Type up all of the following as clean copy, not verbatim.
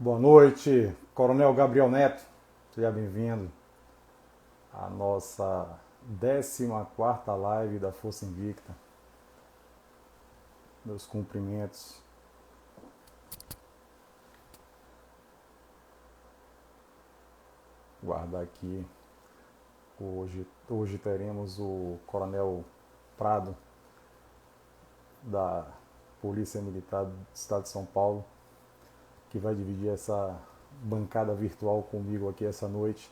Boa noite, Coronel Gabriel Neto. Seja bem-vindo à nossa 14ª live da Força Invicta. Meus cumprimentos. Guardar aqui. Hoje teremos o Coronel Prado, da Polícia Militar do Estado de São Paulo, que vai dividir essa bancada virtual comigo aqui essa noite,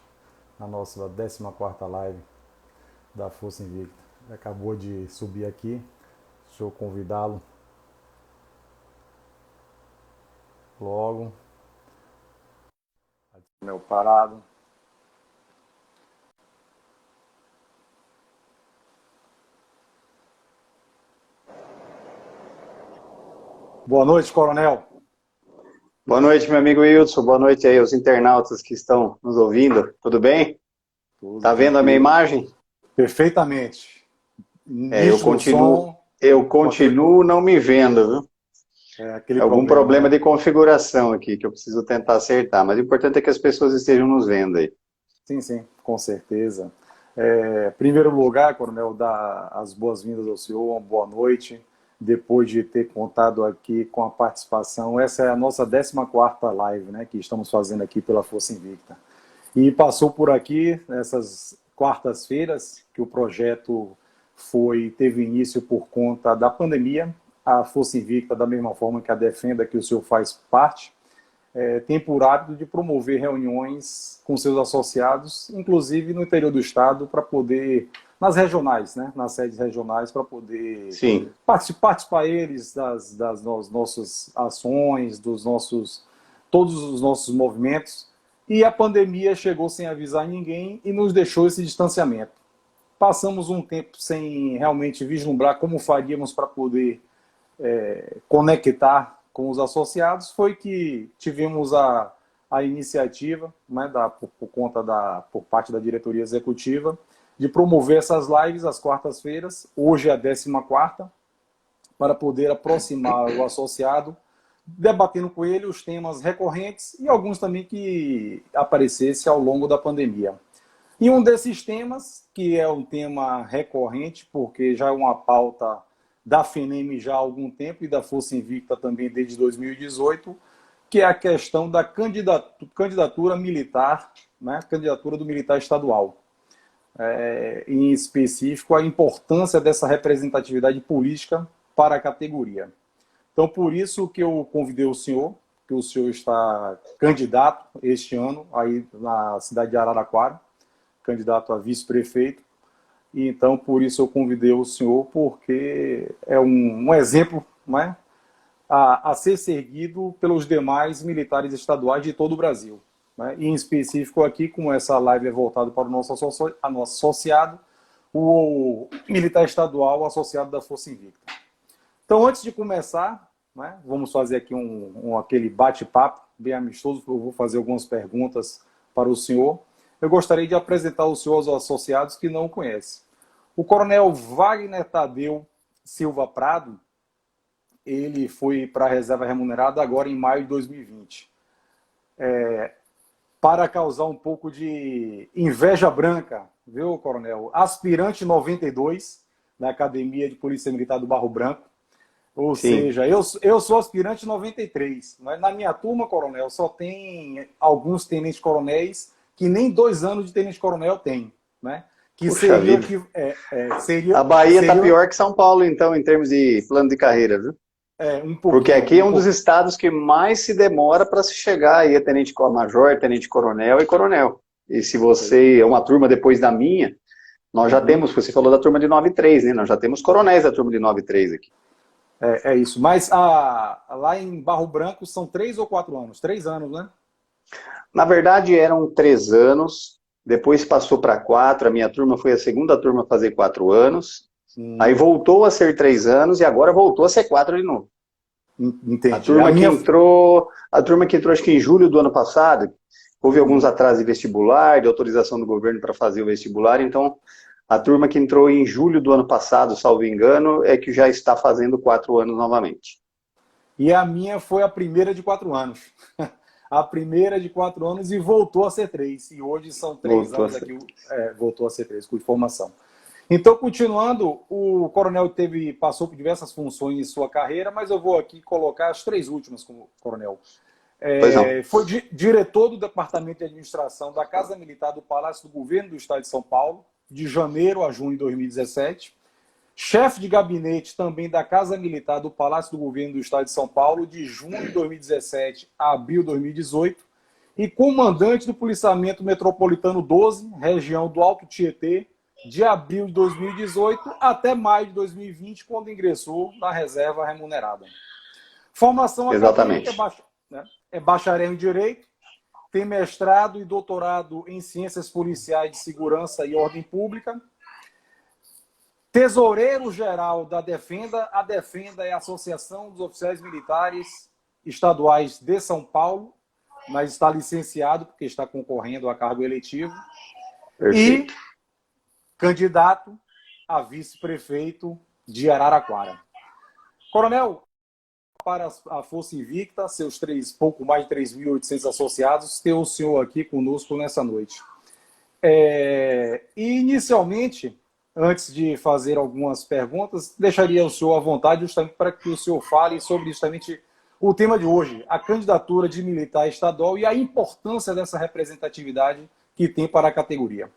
na nossa 14ª live da Força Invicta. Ele acabou de subir aqui, deixa eu convidá-lo logo. Meu parado. Boa noite, Coronel. Boa noite, meu amigo Wilson. Boa noite aí aos internautas que estão nos ouvindo. Tudo bem? Tudo Tá vendo a minha tranquilo. imagem? Perfeitamente. Eu Nítido continuo, som, eu com aquele, continuo não me vendo, viu? aquele Algum problema, problema né? de configuração aqui que eu preciso tentar acertar, mas o importante é que as pessoas estejam nos vendo aí. Sim, sim, com certeza. Primeiro lugar, Coronel, dar as boas-vindas ao senhor, uma boa noite, depois de ter contado aqui com a participação. Essa é a nossa 14ª live, né, que estamos fazendo aqui pela Força Invicta. E passou por aqui, nessas quartas-feiras, que o projeto teve início por conta da pandemia. A Força Invicta, da mesma forma que a Defenda, que o senhor faz parte, tem por hábito de promover reuniões com seus associados, inclusive no interior do estado, para poder, nas regionais, né, nas sedes regionais, para poder Sim, participar eles das nossas ações, todos os nossos movimentos. E a pandemia chegou sem avisar ninguém e nos deixou esse distanciamento. Passamos um tempo sem realmente vislumbrar como faríamos para poder conectar com os associados. Foi que tivemos a iniciativa, né, por parte da diretoria executiva, de promover essas lives às quartas-feiras. Hoje é a 14ª, para poder aproximar o associado, debatendo com ele os temas recorrentes e alguns também que aparecessem ao longo da pandemia. E um desses temas, que é um tema recorrente, porque já é uma pauta da FENEM já há algum tempo e da Força Invicta também desde 2018, que é a questão da candidatura militar, né, candidatura do militar estadual. Em específico, a importância dessa representatividade política para a categoria. Então, por isso que eu convidei o senhor, que o senhor está candidato este ano aí na cidade de Araraquara, candidato a vice-prefeito. E então, por isso eu convidei o senhor, porque é um exemplo, né, a ser seguido pelos demais militares estaduais de todo o Brasil. Né? E em específico aqui, como essa live é voltada para o nosso associado, o militar estadual associado da Força Invicta. Então, antes de começar, né, vamos fazer aqui aquele bate-papo bem amistoso. Eu vou fazer algumas perguntas para o senhor. Eu gostaria de apresentar o senhor aos associados que não o conhecem. O Coronel Wagner Tadeu Silva Prado, ele foi para a reserva remunerada agora em maio de 2020. Para causar um pouco de inveja branca, viu, Coronel? Aspirante 92 da Academia de Polícia Militar do Barro Branco. Ou sim. seja, eu sou aspirante 93. Mas na minha turma, Coronel, só tem alguns tenentes-coronéis que nem 2 anos de tenente-coronel tem, né? Que Puxa seria o vida. que A Bahia tá seria pior que São Paulo, então, em termos de plano de carreira, viu? um Porque pouquinho, aqui é um dos estados que mais se demora para se chegar aí a tenente-major, tenente-coronel e coronel. E se você é uma turma depois da minha, nós já Uhum. temos, você falou da turma de 93, né? Nós já temos coronéis da turma de 93 aqui. É isso. Mas lá em Barro Branco são 3 ou 4 anos? 3 anos, né? Na verdade, eram 3 anos, depois passou para 4, a minha turma foi a segunda turma a fazer 4 anos, aí Hum, voltou a ser 3 anos e agora voltou a ser 4 de novo. A entendi. turma que entrou, a turma que entrou acho que em julho do ano passado, houve alguns Uhum. atrasos de vestibular, de autorização do governo para fazer o vestibular, então a turma que entrou em julho do ano passado, salvo engano, é que já está fazendo 4 anos novamente. E a minha foi a primeira de 4 anos. A primeira de 4 anos e voltou a ser 3. E hoje são 3 anos aqui, voltou a ser 3, com informação. Então, continuando, o coronel passou por diversas funções em sua carreira, mas eu vou aqui colocar as 3 últimas como coronel. Foi diretor do Departamento de Administração da Casa Militar do Palácio do Governo do Estado de São Paulo, de janeiro a junho de 2017. Chefe de gabinete também da Casa Militar do Palácio do Governo do Estado de São Paulo, de junho de 2017 a abril de 2018. E comandante do Policiamento Metropolitano 12, região do Alto Tietê, de abril de 2018 até maio de 2020, quando ingressou na reserva remunerada. Formação acadêmica é bacharel em Direito, tem mestrado e doutorado em Ciências Policiais de Segurança e Ordem Pública, tesoureiro-geral da Defenda. A Defenda é a Associação dos Oficiais Militares Estaduais de São Paulo, mas está licenciado porque está concorrendo a cargo eletivo. Perfeito. E candidato a vice-prefeito de Araraquara. Coronel, para a Força Invicta, seus pouco mais de 3.800 associados, ter o senhor aqui conosco nessa noite. E inicialmente, antes de fazer algumas perguntas, deixaria o senhor à vontade justamente para que o senhor fale sobre justamente o tema de hoje, a candidatura de militar estadual e a importância dessa representatividade que tem para a categoria.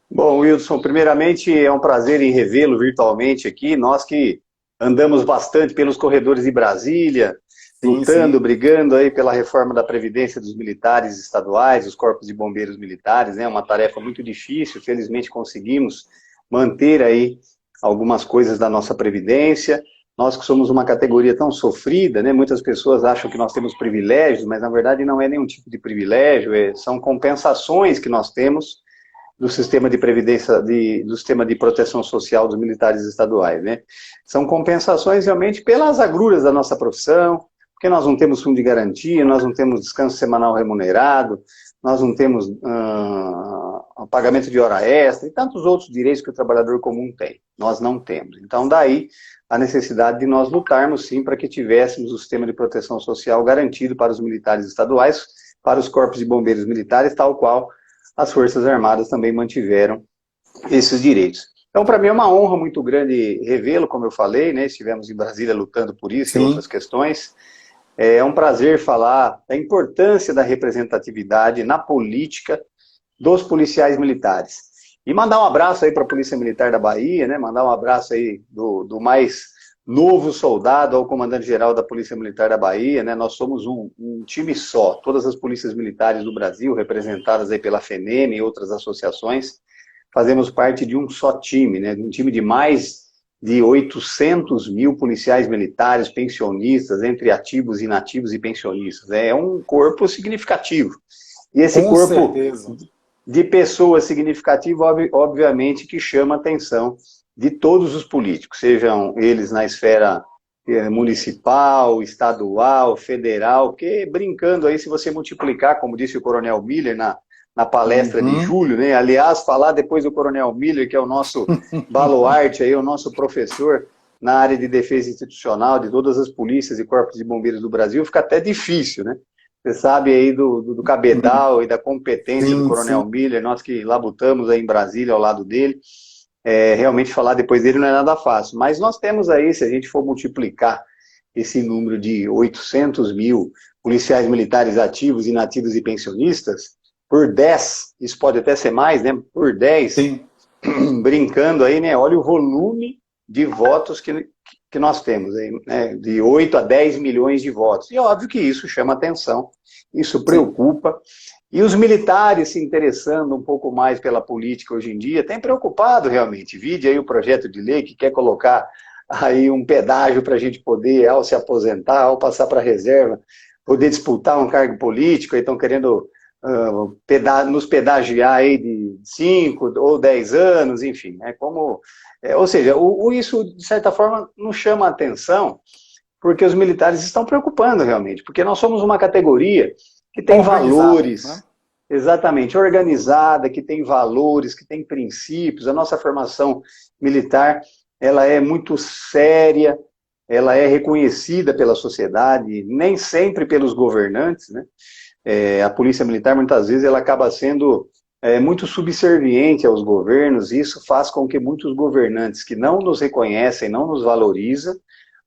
Bom, Wilson, primeiramente é um prazer em revê-lo virtualmente aqui, nós que andamos bastante pelos corredores de Brasília, lutando, brigando aí pela reforma da Previdência dos militares estaduais, os corpos de bombeiros militares, né? Uma tarefa muito difícil, felizmente conseguimos manter aí algumas coisas da nossa Previdência. Nós que somos uma categoria tão sofrida, né? Muitas pessoas acham que nós temos privilégios, mas na verdade não é nenhum tipo de privilégio, são compensações que nós temos do sistema de previdência, do sistema de proteção social dos militares estaduais, né? São compensações realmente pelas agruras da nossa profissão, porque nós não temos fundo de garantia, nós não temos descanso semanal remunerado, nós não temos pagamento de hora extra e tantos outros direitos que o trabalhador comum tem. Nós não temos. Então, daí a necessidade de nós lutarmos, sim, para que tivéssemos o sistema de proteção social garantido para os militares estaduais, para os corpos de bombeiros militares, tal qual as Forças Armadas também mantiveram esses direitos. Então, para mim é uma honra muito grande revê-lo, como eu falei, né? Estivemos em Brasília lutando por isso e outras questões. É um prazer falar da importância da representatividade na política dos policiais militares. E mandar um abraço aí para a Polícia Militar da Bahia, né? Mandar um abraço aí do mais novo soldado ao comandante-geral da Polícia Militar da Bahia, né? Nós somos um time só, todas as polícias militares do Brasil, representadas aí pela FENEM e outras associações, fazemos parte de um só time, né? Um time de mais de 800 mil policiais militares, pensionistas, entre ativos, inativos e pensionistas. É um corpo significativo. E esse corpo de pessoas significativo, obviamente, que chama a atenção de todos os políticos, sejam eles na esfera municipal, estadual, federal, porque brincando aí, se você multiplicar, como disse o Coronel Miller na palestra de julho, né? Aliás, falar depois do Coronel Miller, que é o nosso baluarte, aí, o nosso professor na área de defesa institucional, de todas as polícias e corpos de bombeiros do Brasil, fica até difícil, né? Você sabe aí do cabedal e da competência do Coronel Miller, nós que labutamos aí em Brasília ao lado dele, realmente falar depois dele não é nada fácil. Mas nós temos aí, se a gente for multiplicar esse número de 800 mil policiais militares ativos, inativos e pensionistas, por 10, isso pode até ser mais, né? Por 10, brincando aí, né? Olha o volume de votos que nós temos aí, né? De 8 a 10 milhões de votos. E óbvio que isso chama atenção, isso preocupa. E os militares se interessando um pouco mais pela política hoje em dia, tem preocupado realmente. Vide aí o projeto de lei que quer colocar aí um pedágio para a gente poder, ao se aposentar, ao passar para a reserva, poder disputar um cargo político, aí estão querendo nos pedagiar aí de 5 ou 10 anos, enfim. Ou seja, isso, de certa forma, nos chama a atenção, porque os militares estão preocupando realmente, porque nós somos uma categoria que tem valores, né? Exatamente, organizada, que tem valores, que tem princípios. A nossa formação militar, ela é muito séria, ela é reconhecida pela sociedade, nem sempre pelos governantes, né? A polícia militar, muitas vezes, ela acaba sendo muito subserviente aos governos, e isso faz com que muitos governantes que não nos reconhecem, não nos valorizam,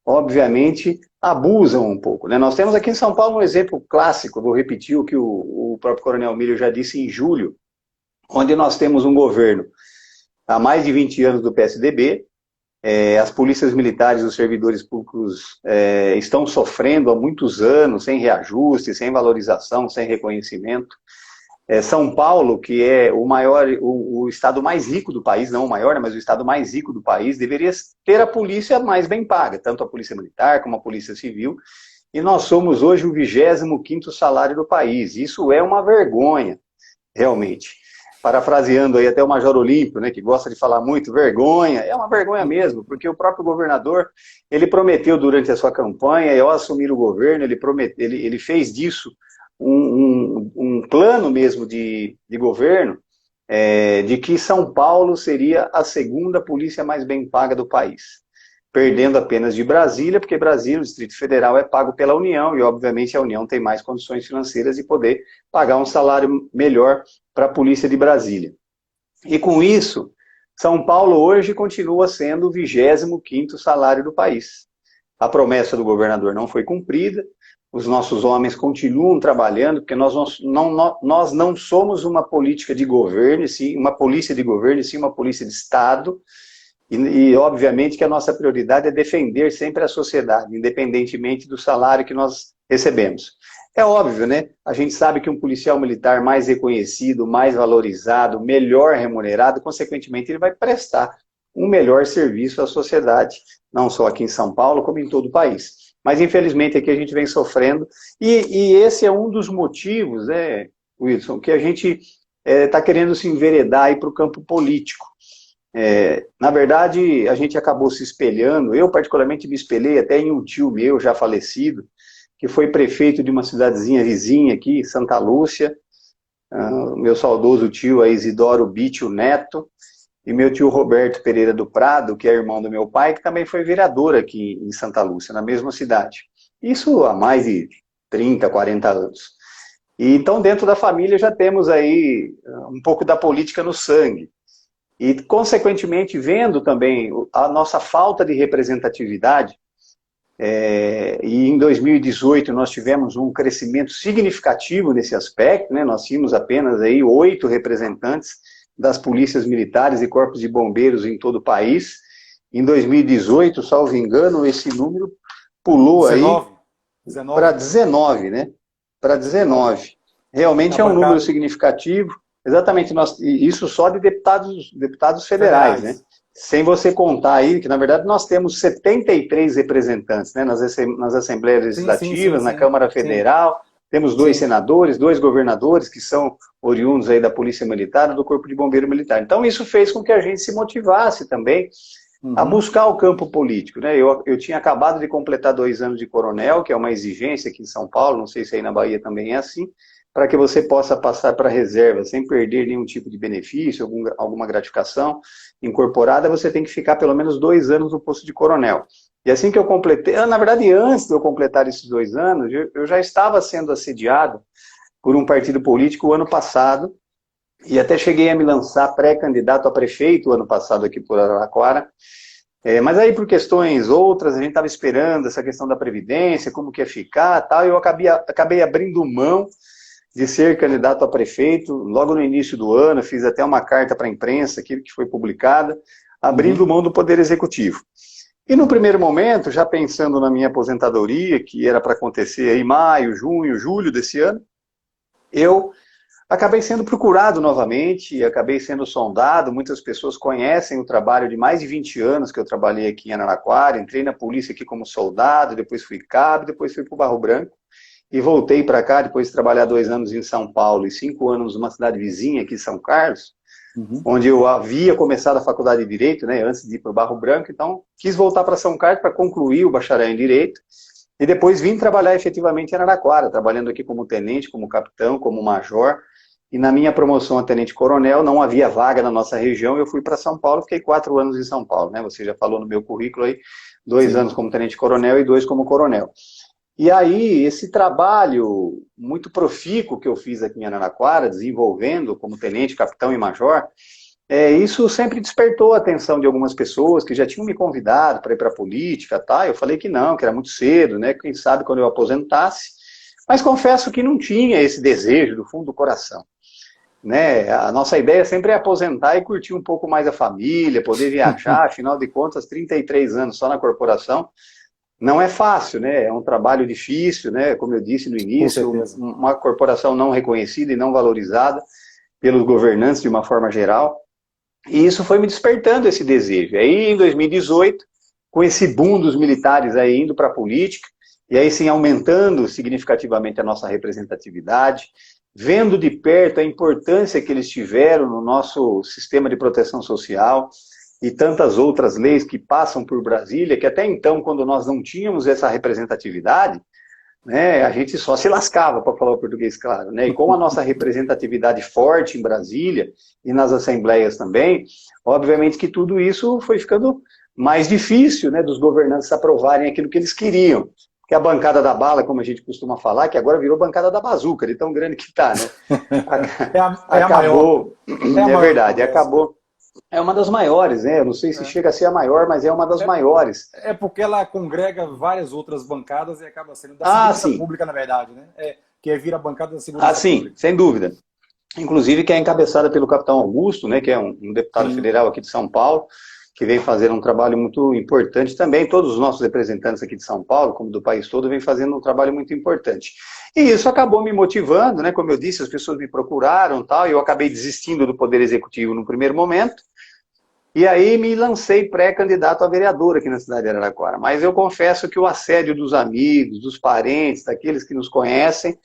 obviamente, abusam um pouco, né? Nós temos aqui em São Paulo um exemplo clássico, vou repetir o que o próprio Coronel Mílio já disse em julho, onde nós temos um governo há mais de 20 anos do PSDB, as polícias militares e os servidores públicos estão sofrendo há muitos anos, sem reajuste, sem valorização, sem reconhecimento. São Paulo, que é o estado mais rico do país, não o maior, né, mas o estado mais rico do país, deveria ter a polícia mais bem paga, tanto a polícia militar como a polícia civil, e nós somos hoje o 25º salário do país. Isso é uma vergonha, realmente. Parafraseando aí até o Major Olímpio, né, que gosta de falar muito, vergonha, é uma vergonha mesmo, porque o próprio governador, ele prometeu durante a sua campanha, e ao assumir o governo, ele fez disso um plano mesmo de governo, de que São Paulo seria a segunda polícia mais bem paga do país, perdendo apenas de Brasília, porque Brasília, o Distrito Federal, é pago pela União, e obviamente a União tem mais condições financeiras de poder pagar um salário melhor para a polícia de Brasília. E com isso, São Paulo hoje continua sendo o 25º salário do país. A promessa do governador não foi cumprida, os nossos homens continuam trabalhando, porque nós não somos uma política de governo, sim, uma polícia de governo, sim, uma polícia de Estado, e obviamente que a nossa prioridade é defender sempre a sociedade, independentemente do salário que nós recebemos. É óbvio, né? A gente sabe que um policial militar mais reconhecido, mais valorizado, melhor remunerado, consequentemente ele vai prestar um melhor serviço à sociedade, não só aqui em São Paulo, como em todo o país. Mas, infelizmente, aqui a gente vem sofrendo, e esse é um dos motivos, né, Wilson, que a gente está querendo se enveredar aí para o campo político. Na verdade, a gente acabou se espelhando, eu particularmente me espelhei até em um tio meu, já falecido, que foi prefeito de uma cidadezinha vizinha aqui, Santa Lúcia, meu saudoso tio Isidoro Bítio Neto, e meu tio Roberto Pereira do Prado, que é irmão do meu pai, que também foi vereador aqui em Santa Lúcia, na mesma cidade. Isso há mais de 30, 40 anos. E então, dentro da família, já temos aí um pouco da política no sangue. E, consequentemente, vendo também a nossa falta de representatividade, e em 2018 nós tivemos um crescimento significativo nesse aspecto, né? Nós tínhamos apenas aí 8 representantes das polícias militares e corpos de bombeiros em todo o país. Em 2018, salvo engano, esse número pulou 19, aí para 19, né? Para 19. Realmente é um número significativo. Exatamente, isso só de deputados federais, né? Sem você contar aí, que na verdade nós temos 73 representantes, né? Nas Assembleias Legislativas, na Câmara Federal, temos 2 senadores, 2 governadores, que são oriundos aí da Polícia Militar, do Corpo de Bombeiro Militar. Então isso fez com que a gente se motivasse também a buscar o campo político, né? Eu tinha acabado de completar 2 anos de coronel, que é uma exigência aqui em São Paulo, não sei se aí na Bahia também é assim, para que você possa passar para a reserva sem perder nenhum tipo de benefício, alguma gratificação incorporada, você tem que ficar pelo menos 2 anos no posto de coronel. E assim que eu completei, na verdade antes de eu completar esses 2 anos, eu já estava sendo assediado por um partido político o ano passado, e até cheguei a me lançar pré-candidato a prefeito o ano passado aqui por Araraquara, mas aí por questões outras, a gente estava esperando essa questão da Previdência, como que ia ficar tal, e eu acabei abrindo mão de ser candidato a prefeito, logo no início do ano, fiz até uma carta para a imprensa que foi publicada, abrindo mão do Poder Executivo. E no primeiro momento, já pensando na minha aposentadoria, que era para acontecer aí em maio, junho, julho desse ano, eu acabei sendo procurado novamente, acabei sendo sondado, muitas pessoas conhecem o trabalho de mais de 20 anos que eu trabalhei aqui em Araraquara, entrei na polícia aqui como soldado, depois fui cabo, depois fui para o Barro Branco, e voltei para cá, depois de trabalhar 2 anos em São Paulo e 5 anos numa cidade vizinha aqui, São Carlos, onde eu havia começado a faculdade de Direito, né, antes de ir para o Barro Branco, então quis voltar para São Carlos para concluir o bacharel em Direito, e depois vim trabalhar efetivamente em Araraquara, trabalhando aqui como tenente, como capitão, como major, e na minha promoção a tenente-coronel não havia vaga na nossa região, eu fui para São Paulo, fiquei 4 anos em São Paulo, né? Você já falou no meu currículo aí, 2 anos como tenente-coronel e 2 como coronel. E aí, esse trabalho muito profícuo que eu fiz aqui em Araraquara, desenvolvendo como tenente, capitão e major, isso sempre despertou a atenção de algumas pessoas que já tinham me convidado para ir para a política, tá? Eu falei que não, que era muito cedo, né? Quem sabe quando eu aposentasse. Mas confesso que não tinha esse desejo do fundo do coração, né? A nossa ideia sempre é aposentar e curtir um pouco mais a família, poder viajar, afinal de contas, 33 anos só na corporação. Não é fácil, né? É um trabalho difícil, né? Como eu disse no início, uma corporação não reconhecida e não valorizada pelos governantes de uma forma geral. E isso foi me despertando esse desejo. Aí, em 2018, com esse boom dos militares aí indo para a política, e aí sim aumentando significativamente a nossa representatividade, vendo de perto a importância que eles tiveram no nosso sistema de proteção social, e tantas outras leis que passam por Brasília, que até então, quando nós não tínhamos essa representatividade, né, a gente só se lascava, para falar o português claro, né? E com a nossa representatividade forte em Brasília e nas assembleias também, obviamente que tudo isso foi ficando mais difícil, né, dos governantes aprovarem aquilo que eles queriam. Que a bancada da bala, como a gente costuma falar, que agora virou bancada da bazuca, de tão grande que está, né? Acabou, é verdade, acabou. É uma das maiores, né? Eu não sei se chega a ser a maior, mas é uma das maiores. É porque ela congrega várias outras bancadas e acaba sendo da segurança pública, na verdade, né? Que vira a bancada da segurança pública. Sim, sem dúvida. Inclusive que é encabeçada pelo capitão Augusto, né? Que é um deputado federal aqui de São Paulo, que vem fazendo um trabalho muito importante também. Todos os nossos representantes aqui de São Paulo, como do país todo, vem fazendo um trabalho muito importante. E isso acabou me motivando, né? Como eu disse, as pessoas me procuraram, tal, e eu acabei desistindo do Poder Executivo no primeiro momento. E aí me lancei pré-candidato a vereador aqui na cidade de Araraquara. Mas eu confesso que o assédio dos amigos, dos parentes, daqueles que nos conhecem,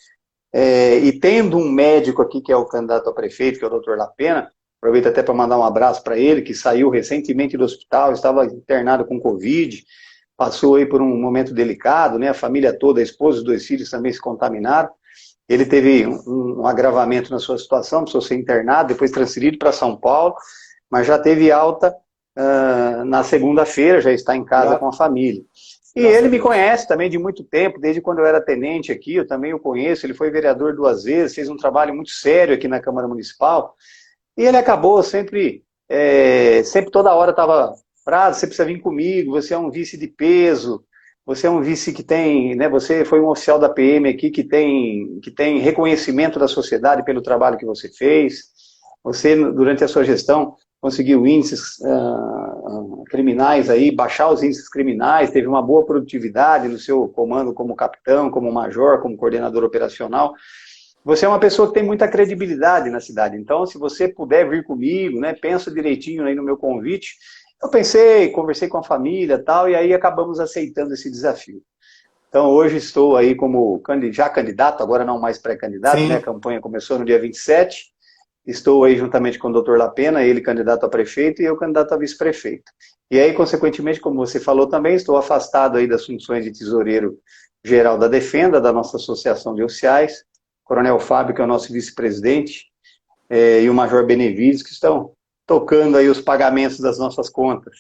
e tendo um médico aqui que é o candidato a prefeito, que é o Dr. Lapena, aproveito até para mandar um abraço para ele, que saiu recentemente do hospital, estava internado com Covid, passou aí por um momento delicado, né? A família toda, a esposa e os 2 filhos também se contaminaram. Ele teve um agravamento na sua situação, precisou ser internado, depois transferido para São Paulo, mas já teve alta na segunda-feira, já está em casa com a família. E ele me conhece também de muito tempo, desde quando eu era tenente aqui, eu também o conheço, ele foi vereador 2 vezes, fez um trabalho muito sério aqui na Câmara Municipal, e ele acabou sempre toda hora estava, Prado, você precisa vir comigo, você é um vice de peso, você é um vice que tem, né, você foi um oficial da PM aqui que tem reconhecimento da sociedade pelo trabalho que você fez, você, durante a sua gestão, conseguiu índices criminais aí, baixar os índices criminais, teve uma boa produtividade no seu comando como capitão, como major, como coordenador operacional. Você é uma pessoa que tem muita credibilidade na cidade, então se você puder vir comigo, né, pensa direitinho aí no meu convite. Eu pensei, conversei com a família e tal, e aí acabamos aceitando esse desafio. Então hoje estou aí como já candidato, agora não mais pré-candidato, né, a campanha começou no dia 27, estou aí juntamente com o Dr. Lapena, ele candidato a prefeito e eu candidato a vice-prefeito. E aí, consequentemente, como você falou também, estou afastado aí das funções de tesoureiro-geral da Defenda, da nossa associação de oficiais, Coronel Fábio, que é o nosso vice-presidente, e o Major Benevides, que estão tocando aí os pagamentos das nossas contas.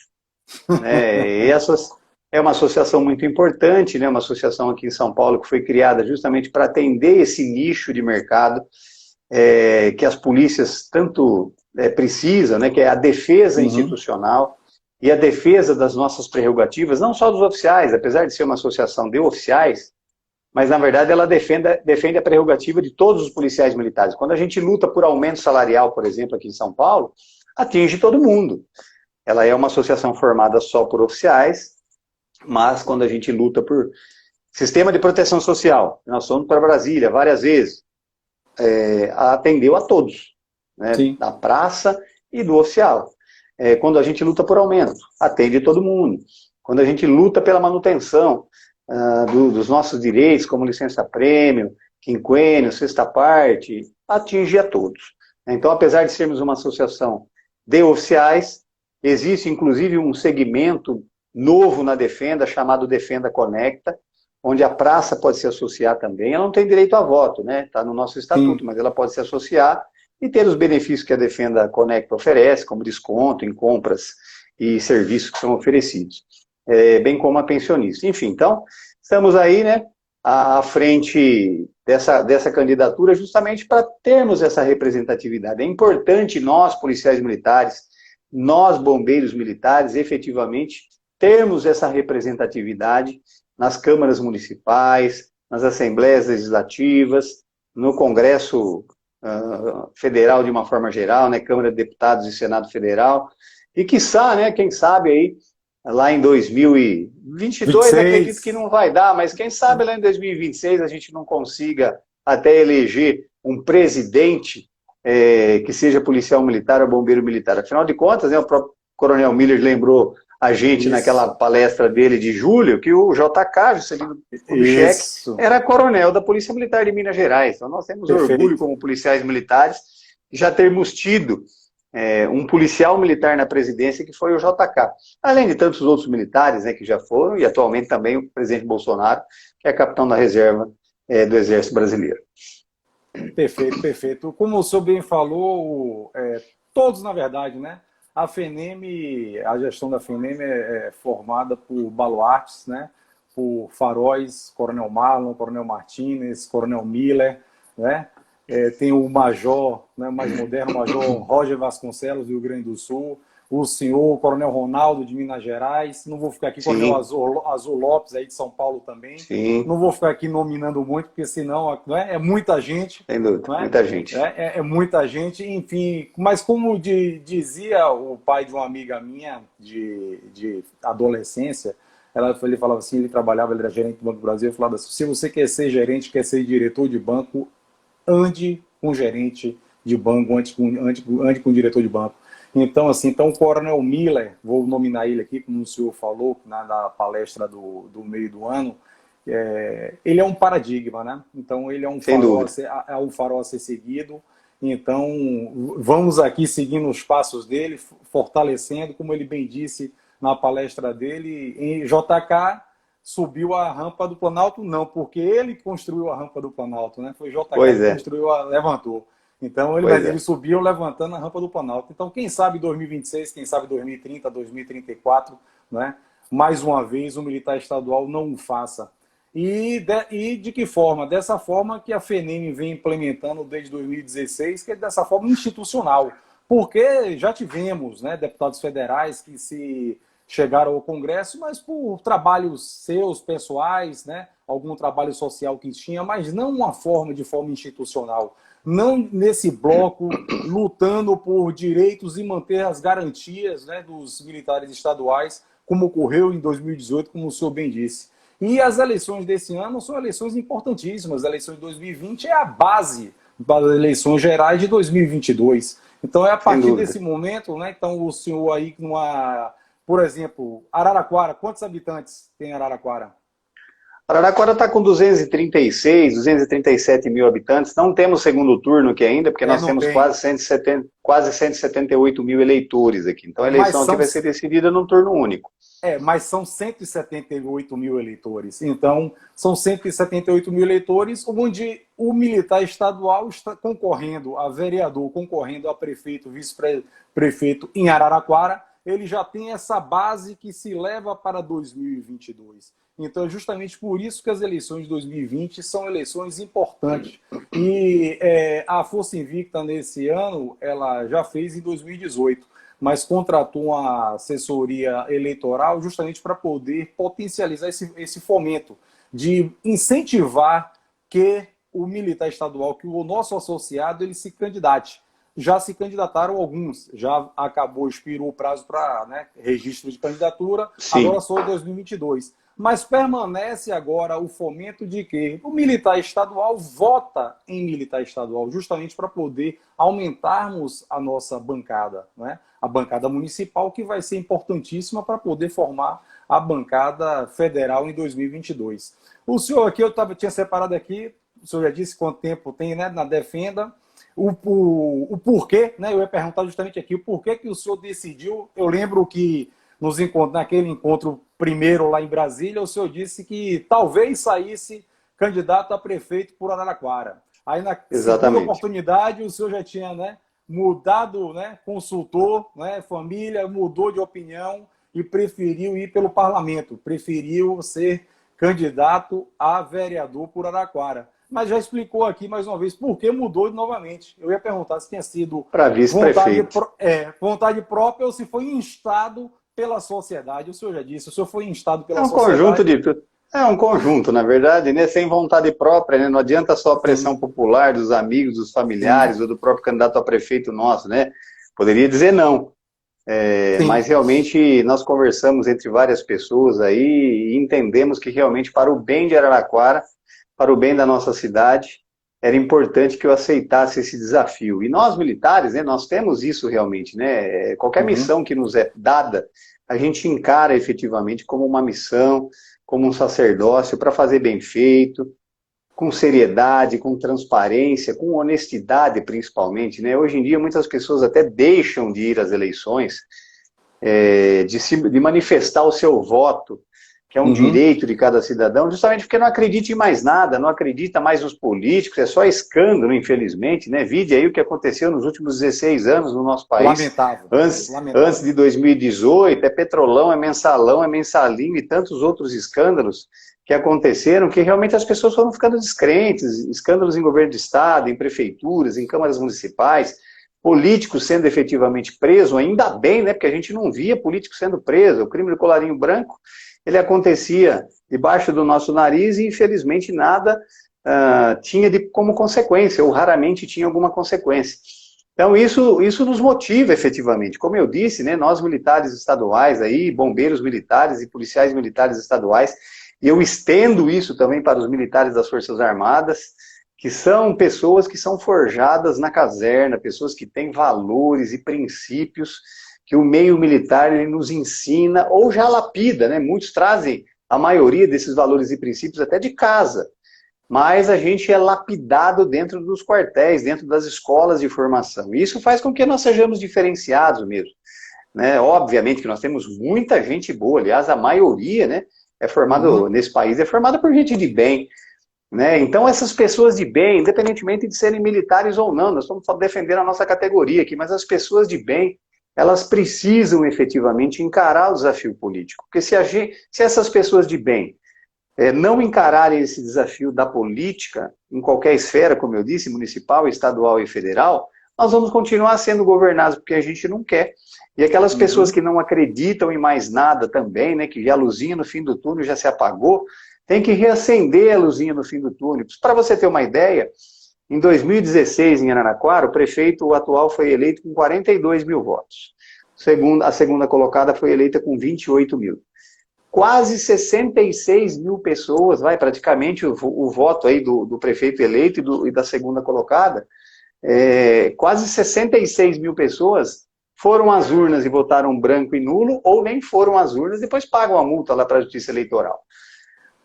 E essa é uma associação muito importante, né? Uma associação aqui em São Paulo que foi criada justamente para atender esse nicho de mercado que as polícias tanto precisam, né? Que é a defesa institucional e a defesa das nossas prerrogativas, não só dos oficiais, apesar de ser uma associação de oficiais, mas na verdade ela defende a prerrogativa de todos os policiais militares. Quando a gente luta por aumento salarial, por exemplo, aqui em São Paulo, atinge todo mundo. Ela é uma associação formada só por oficiais, mas quando a gente luta por sistema de proteção social, nós fomos para Brasília várias vezes, atendeu a todos, né? Da praça e do oficial. Quando a gente luta por aumento, atende todo mundo. Quando a gente luta pela manutenção dos nossos direitos, como licença-prêmio, quinquênio, sexta parte, atinge a todos. Então, apesar de sermos uma associação de oficiais, existe inclusive um segmento novo na Defenda, chamado Defenda Conecta, onde a praça pode se associar também. Ela não tem direito a voto, né? Está no nosso estatuto, mas ela pode se associar e ter os benefícios que a Defenda Conecta oferece, como desconto em compras e serviços que são oferecidos, bem como a pensionista. Enfim, então, estamos aí, né, à frente dessa candidatura justamente para termos essa representatividade. É importante nós, policiais militares, nós, bombeiros militares, efetivamente, termos essa representatividade nas câmaras municipais, nas assembleias legislativas, no Congresso Federal de uma forma geral, né, Câmara de Deputados e Senado Federal, e quiçá, né, quem sabe aí, lá em 2022, 26. acredito que não vai dar, mas quem sabe lá em 2026 a gente não consiga até eleger um presidente que seja policial militar ou bombeiro militar. Afinal de contas, né, o próprio Coronel Miller lembrou a gente naquela palestra dele de julho, que o JK, Juscelino Kubitschek, era coronel da Polícia Militar de Minas Gerais. Então nós temos orgulho como policiais militares de já termos tido um policial militar na presidência, que foi o JK. Além de tantos outros militares, né, que já foram, e atualmente também o presidente Bolsonaro, que é capitão da reserva do Exército Brasileiro. Perfeito, perfeito. Como o senhor bem falou, todos, na verdade, né? A FENEM, a gestão da FENEM é formada por baluartes, né? Por faróis, Coronel Marlon, Coronel Martínez, Coronel Miller, né? Tem o major, né, mais moderno, o major Roger Vasconcelos, do Rio Grande do Sul, o senhor Coronel Ronaldo, de Minas Gerais, não vou ficar aqui, Coronel Azul Lopes, aí de São Paulo também. Sim. Não vou ficar aqui nominando muito, porque senão é muita gente. Sem dúvida, muita gente. É muita gente, enfim. Mas como dizia o pai de uma amiga minha de adolescência, ele falava assim, ele era gerente do Banco do Brasil, ele falava assim, se você quer ser gerente, quer ser diretor de banco, ande com gerente de banco, ande com diretor de banco. Então, assim, o Coronel Miller, vou nominar ele aqui, como o senhor falou, na palestra do meio do ano, ele é um paradigma, né? Então, ele é um farol a ser seguido. Então, vamos aqui seguindo os passos dele, fortalecendo, como ele bem disse na palestra dele, em JK subiu a rampa do Planalto, não, porque ele construiu a rampa do Planalto, né? Foi JK que construiu, levantou. Então, ele subiu levantando a rampa do Planalto. Então, quem sabe 2026, quem sabe 2030, 2034, né? Mais uma vez, o militar estadual não o faça. E de que forma? Dessa forma que a FENEM vem implementando desde 2016, que é dessa forma institucional. Porque já tivemos, né, deputados federais que se chegaram ao Congresso, mas por trabalhos seus, pessoais, né, algum trabalho social que tinha, mas não de forma institucional. Não nesse bloco, lutando por direitos e manter as garantias, né, dos militares estaduais, como ocorreu em 2018, como o senhor bem disse. E as eleições desse ano são eleições importantíssimas. As eleições de 2020 é a base das eleições gerais de 2022. Então, é a partir desse momento, né, então o senhor aí, por exemplo, Araraquara, quantos habitantes tem Araraquara? Araraquara está com 236, 237 mil habitantes. Não temos segundo turno aqui ainda, porque nós temos quase 178 mil eleitores aqui. Então a eleição aqui vai ser decidida num turno único. Mas são 178 mil eleitores. Então, são 178 mil eleitores, onde o militar estadual está concorrendo a vereador, concorrendo a prefeito, vice-prefeito em Araraquara. Ele já tem essa base que se leva para 2022. Então, é justamente por isso que as eleições de 2020 são eleições importantes. E a Força Invicta, nesse ano, ela já fez em 2018, mas contratou uma assessoria eleitoral justamente para poder potencializar esse fomento, de incentivar que o militar estadual, que o nosso associado, ele se candidate. Já se candidataram alguns, já expirou o prazo para, né, registro de candidatura, sim. Agora só em 2022. Mas permanece agora o fomento de que o militar estadual vota em militar estadual, justamente para poder aumentarmos a nossa bancada, né? A bancada municipal, que vai ser importantíssima para poder formar a bancada federal em 2022. O senhor aqui, tinha separado aqui, o senhor já disse quanto tempo tem, né, na Defenda, o porquê, né? Eu ia perguntar justamente aqui o porquê que o senhor decidiu. Eu lembro que naquele encontro primeiro lá em Brasília, o senhor disse que talvez saísse candidato a prefeito por Araraquara. Aí na segunda Exatamente. oportunidade o senhor já tinha, né, mudado, né, consultou, né, família, mudou de opinião e preferiu ir pelo parlamento, preferiu ser candidato a vereador por Araraquara. Mas já explicou aqui mais uma vez por que mudou novamente. Eu ia perguntar se tinha sido Para vontade, vice-prefeito. vontade própria ou se foi instado pela sociedade. O senhor já disse, o senhor foi instado É pela um conjunto sociedade. de. É um conjunto, na verdade, né? Sem vontade própria, né? Não adianta só a Sim, pressão popular dos amigos, dos sim, familiares ou do próprio candidato a prefeito nosso, né? Poderia dizer não. sim. Mas realmente nós conversamos entre várias pessoas aí e entendemos que realmente para o bem de Araraquara, para o bem da nossa cidade, era importante que eu aceitasse esse desafio. E nós militares, né, nós temos isso realmente, né? Qualquer Uhum. missão que nos é dada, a gente encara efetivamente como uma missão, como um sacerdócio para fazer bem feito, com seriedade, com transparência, com honestidade principalmente, né? Hoje em dia muitas pessoas até deixam de ir às eleições, de manifestar o seu voto, que é um Uhum. direito de cada cidadão, justamente porque não acredita em mais nada, não acredita mais nos políticos, é só escândalo, infelizmente, né? Vide aí o que aconteceu nos últimos 16 anos no nosso país, Lamentável, antes lamentável. de 2018, é Petrolão, é Mensalão, é Mensalinho e tantos outros escândalos que aconteceram, que realmente as pessoas foram ficando descrentes, escândalos em governo de estado, em prefeituras, em câmaras municipais, políticos sendo efetivamente presos, ainda bem, né, porque a gente não via político sendo preso, o crime do colarinho branco, ele acontecia debaixo do nosso nariz e infelizmente nada tinha como consequência, ou raramente tinha alguma consequência. Então isso nos motiva efetivamente, como eu disse, né, nós militares estaduais aí, bombeiros militares e policiais militares estaduais, e eu estendo isso também para os militares das Forças Armadas, que são pessoas que são forjadas na caserna, pessoas que têm valores e princípios que o meio militar ele nos ensina ou já lapida, né? Muitos trazem a maioria desses valores e princípios até de casa, mas a gente é lapidado dentro dos quartéis, dentro das escolas de formação. E isso faz com que nós sejamos diferenciados mesmo, né? Obviamente que nós temos muita gente boa, aliás, a maioria, né, Uhum. nesse país é formada por gente de bem, né? Então essas pessoas de bem, independentemente de serem militares ou não, nós estamos só defendendo a nossa categoria aqui, mas as pessoas de bem, elas precisam efetivamente encarar o desafio político, porque se essas pessoas de bem não encararem esse desafio da política, em qualquer esfera, como eu disse, municipal, estadual e federal, nós vamos continuar sendo governados porque a gente não quer. E aquelas pessoas Uhum. que não acreditam em mais nada também, né, que a luzinha no fim do túnel já se apagou, tem que reacender a luzinha no fim do túnel. Para você ter uma ideia, em 2016, em Araraquara, o prefeito atual foi eleito com 42 mil votos. A segunda colocada foi eleita com 28 mil. Quase 66 mil pessoas, praticamente o voto aí do prefeito eleito e da segunda colocada, quase 66 mil pessoas foram às urnas e votaram branco e nulo, ou nem foram às urnas, depois pagam a multa lá para a Justiça Eleitoral.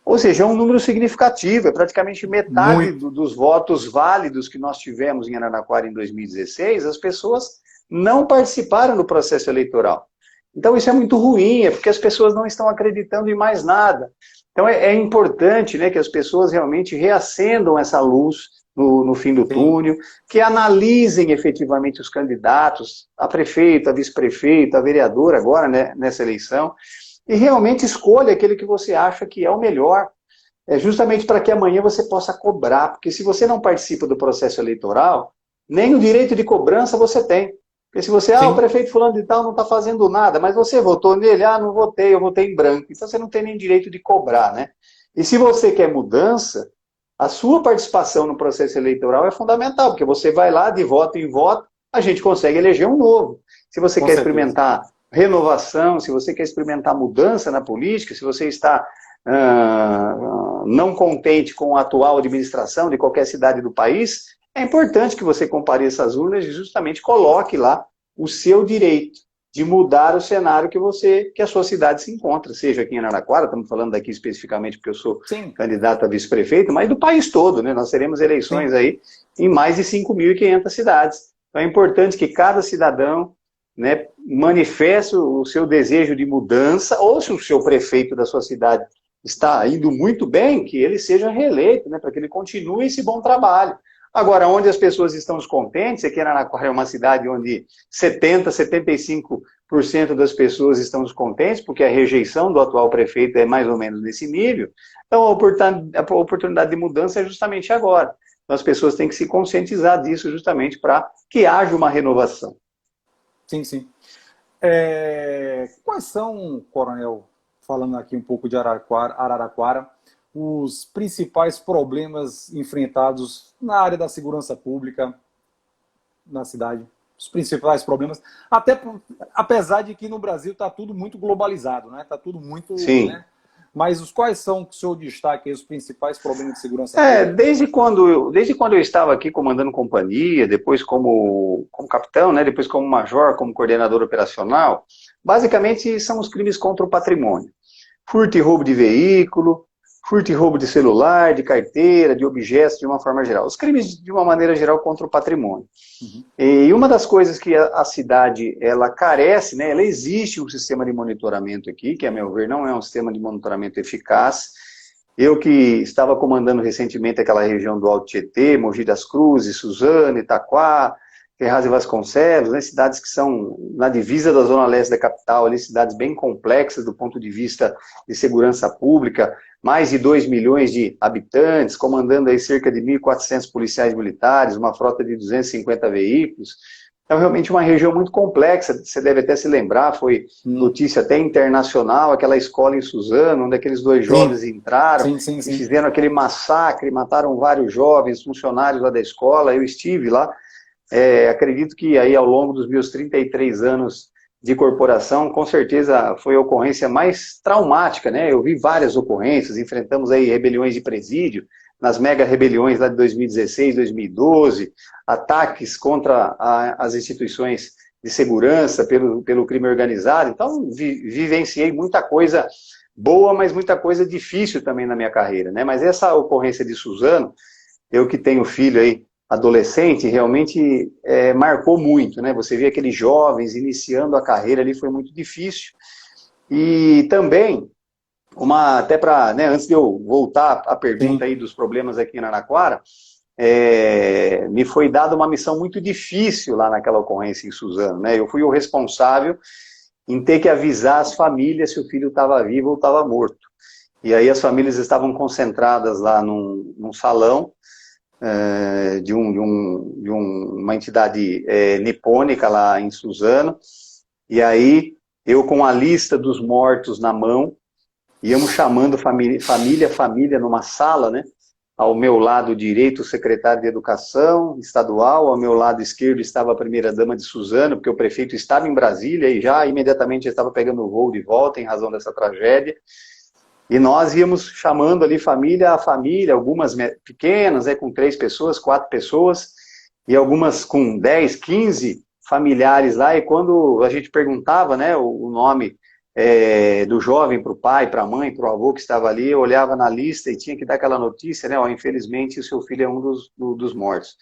Ou seja, é um número significativo, é praticamente metade Muito. dos votos válidos que nós tivemos em Araraquara em 2016, as pessoas não participaram do processo eleitoral. Então isso é muito ruim, é porque as pessoas não estão acreditando em mais nada. Então é importante, né, que as pessoas realmente reacendam essa luz no fim do Sim. túnel, que analisem efetivamente os candidatos, a prefeito, a vice-prefeito, a vereadora agora, né, nessa eleição, e realmente escolha aquele que você acha que é o melhor, justamente para que amanhã você possa cobrar, porque se você não participa do processo eleitoral, nem o direito de cobrança você tem. Porque se você, o Sim. prefeito fulano de tal não está fazendo nada, mas você votou nele, não votei, eu votei em branco. Então você não tem nem direito de cobrar, né? E se você quer mudança, a sua participação no processo eleitoral é fundamental, porque você vai lá de voto em voto, a gente consegue eleger um novo. Se você Com quer certeza. experimentar renovação, se você quer experimentar mudança na política, se você está não contente com a atual administração de qualquer cidade do país, é importante que você compareça às urnas e justamente coloque lá o seu direito de mudar o cenário que a sua cidade se encontra, seja aqui em Araraquara, estamos falando daqui especificamente porque eu sou Sim, candidato a vice-prefeito, mas do país todo, né? Nós teremos eleições sim. aí em mais de 5.500 cidades. Então é importante que cada cidadão, né, manifeste o seu desejo de mudança, ou se o seu prefeito da sua cidade está indo muito bem, que ele seja reeleito, né, para que ele continue esse bom trabalho. Agora, onde as pessoas estão descontentes, aqui em Araraquara é uma cidade onde 75% das pessoas estão descontentes, porque a rejeição do atual prefeito é mais ou menos nesse nível. Então, a oportunidade de mudança é justamente agora. Então, as pessoas têm que se conscientizar disso justamente para que haja uma renovação. Sim, sim. Quais são, Coronel, falando aqui um pouco de Araraquara, os principais problemas enfrentados na área da segurança pública na cidade? Os principais problemas, apesar de que no Brasil está tudo muito globalizado, né? Está tudo muito... Sim. Né? Mas quais são que o senhor destaca aí, os principais problemas de segurança pública? Desde quando eu estava aqui comandando companhia, depois como capitão, né, depois como major, como coordenador operacional, basicamente são os crimes contra o patrimônio. Furto e roubo de veículo, furto e roubo de celular, de carteira, de objetos, de uma forma geral. Os crimes, de uma maneira geral, contra o patrimônio. Uhum. E uma das coisas que a cidade, ela carece, né, ela existe um sistema de monitoramento aqui, que, a meu ver, não é um sistema de monitoramento eficaz. Eu que estava comandando recentemente aquela região do Alto Tietê, Mogi das Cruzes, Suzano, Itaquá, Ferraz e Vasconcelos, né, cidades que são na divisa da zona leste da capital, ali, cidades bem complexas do ponto de vista de segurança pública, mais de 2 milhões de habitantes, comandando aí cerca de 1.400 policiais militares, uma frota de 250 veículos. Então, realmente uma região muito complexa, você deve até se lembrar, foi notícia até internacional, aquela escola em Suzano, onde aqueles 2 jovens entraram e fizeram aquele massacre, mataram vários jovens, funcionários lá da escola. Eu estive lá. Acredito que aí ao longo dos meus 33 anos de corporação, com certeza foi a ocorrência mais traumática, né? Eu vi várias ocorrências, enfrentamos aí rebeliões de presídio, nas mega rebeliões lá de 2016, 2012, ataques contra as instituições de segurança pelo crime organizado. Então, vivenciei muita coisa boa, mas muita coisa difícil também na minha carreira, né? Mas essa ocorrência de Suzano, eu que tenho filho aí, adolescente, realmente marcou muito, né? Você vê aqueles jovens iniciando a carreira ali, foi muito difícil. E também, até para, né, antes de eu voltar à pergunta aí dos problemas aqui em Araraquara, me foi dada uma missão muito difícil lá naquela ocorrência em Suzano, né? Eu fui o responsável em ter que avisar as famílias se o filho estava vivo ou estava morto. E aí as famílias estavam concentradas lá num salão, de uma entidade nipônica lá em Suzano, e aí eu com a lista dos mortos na mão, íamos chamando família numa sala, né? Ao meu lado direito o secretário de Educação estadual, ao meu lado esquerdo estava a primeira-dama de Suzano, porque o prefeito estava em Brasília e já imediatamente estava pegando o voo de volta em razão dessa tragédia. E nós íamos chamando ali família a família, algumas pequenas, com 3 pessoas, 4 pessoas, e algumas com 10, 15 familiares lá, e quando a gente perguntava, né, o nome do jovem para o pai, para a mãe, para o avô que estava ali, eu olhava na lista e tinha que dar aquela notícia, né, infelizmente o seu filho é um dos mortos.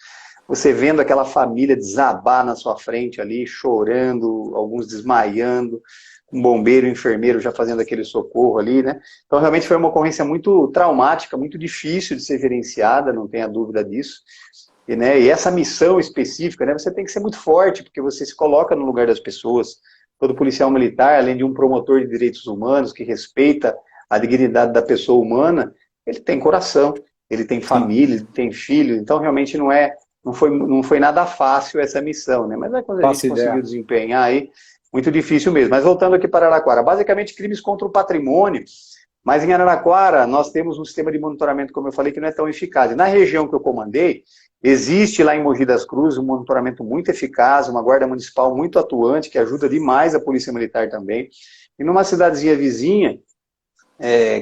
Você vendo aquela família desabar na sua frente ali, chorando, alguns desmaiando, um bombeiro, um enfermeiro já fazendo aquele socorro ali, né? Então, realmente foi uma ocorrência muito traumática, muito difícil de ser gerenciada, não tenha dúvida disso. E essa missão específica, né, você tem que ser muito forte, porque você se coloca no lugar das pessoas. Todo policial militar, além de um promotor de direitos humanos, que respeita a dignidade da pessoa humana, ele tem coração, ele tem família, ele tem filho, então realmente não foi nada fácil essa missão, né? Mas quando a gente conseguiu desempenhar aí, muito difícil mesmo. Mas voltando aqui para Araraquara, basicamente crimes contra o patrimônio, mas em Araraquara nós temos um sistema de monitoramento, como eu falei, que não é tão eficaz. E na região que eu comandei, existe lá em Mogi das Cruzes um monitoramento muito eficaz, uma guarda municipal muito atuante, que ajuda demais a polícia militar também. E numa cidadezinha vizinha,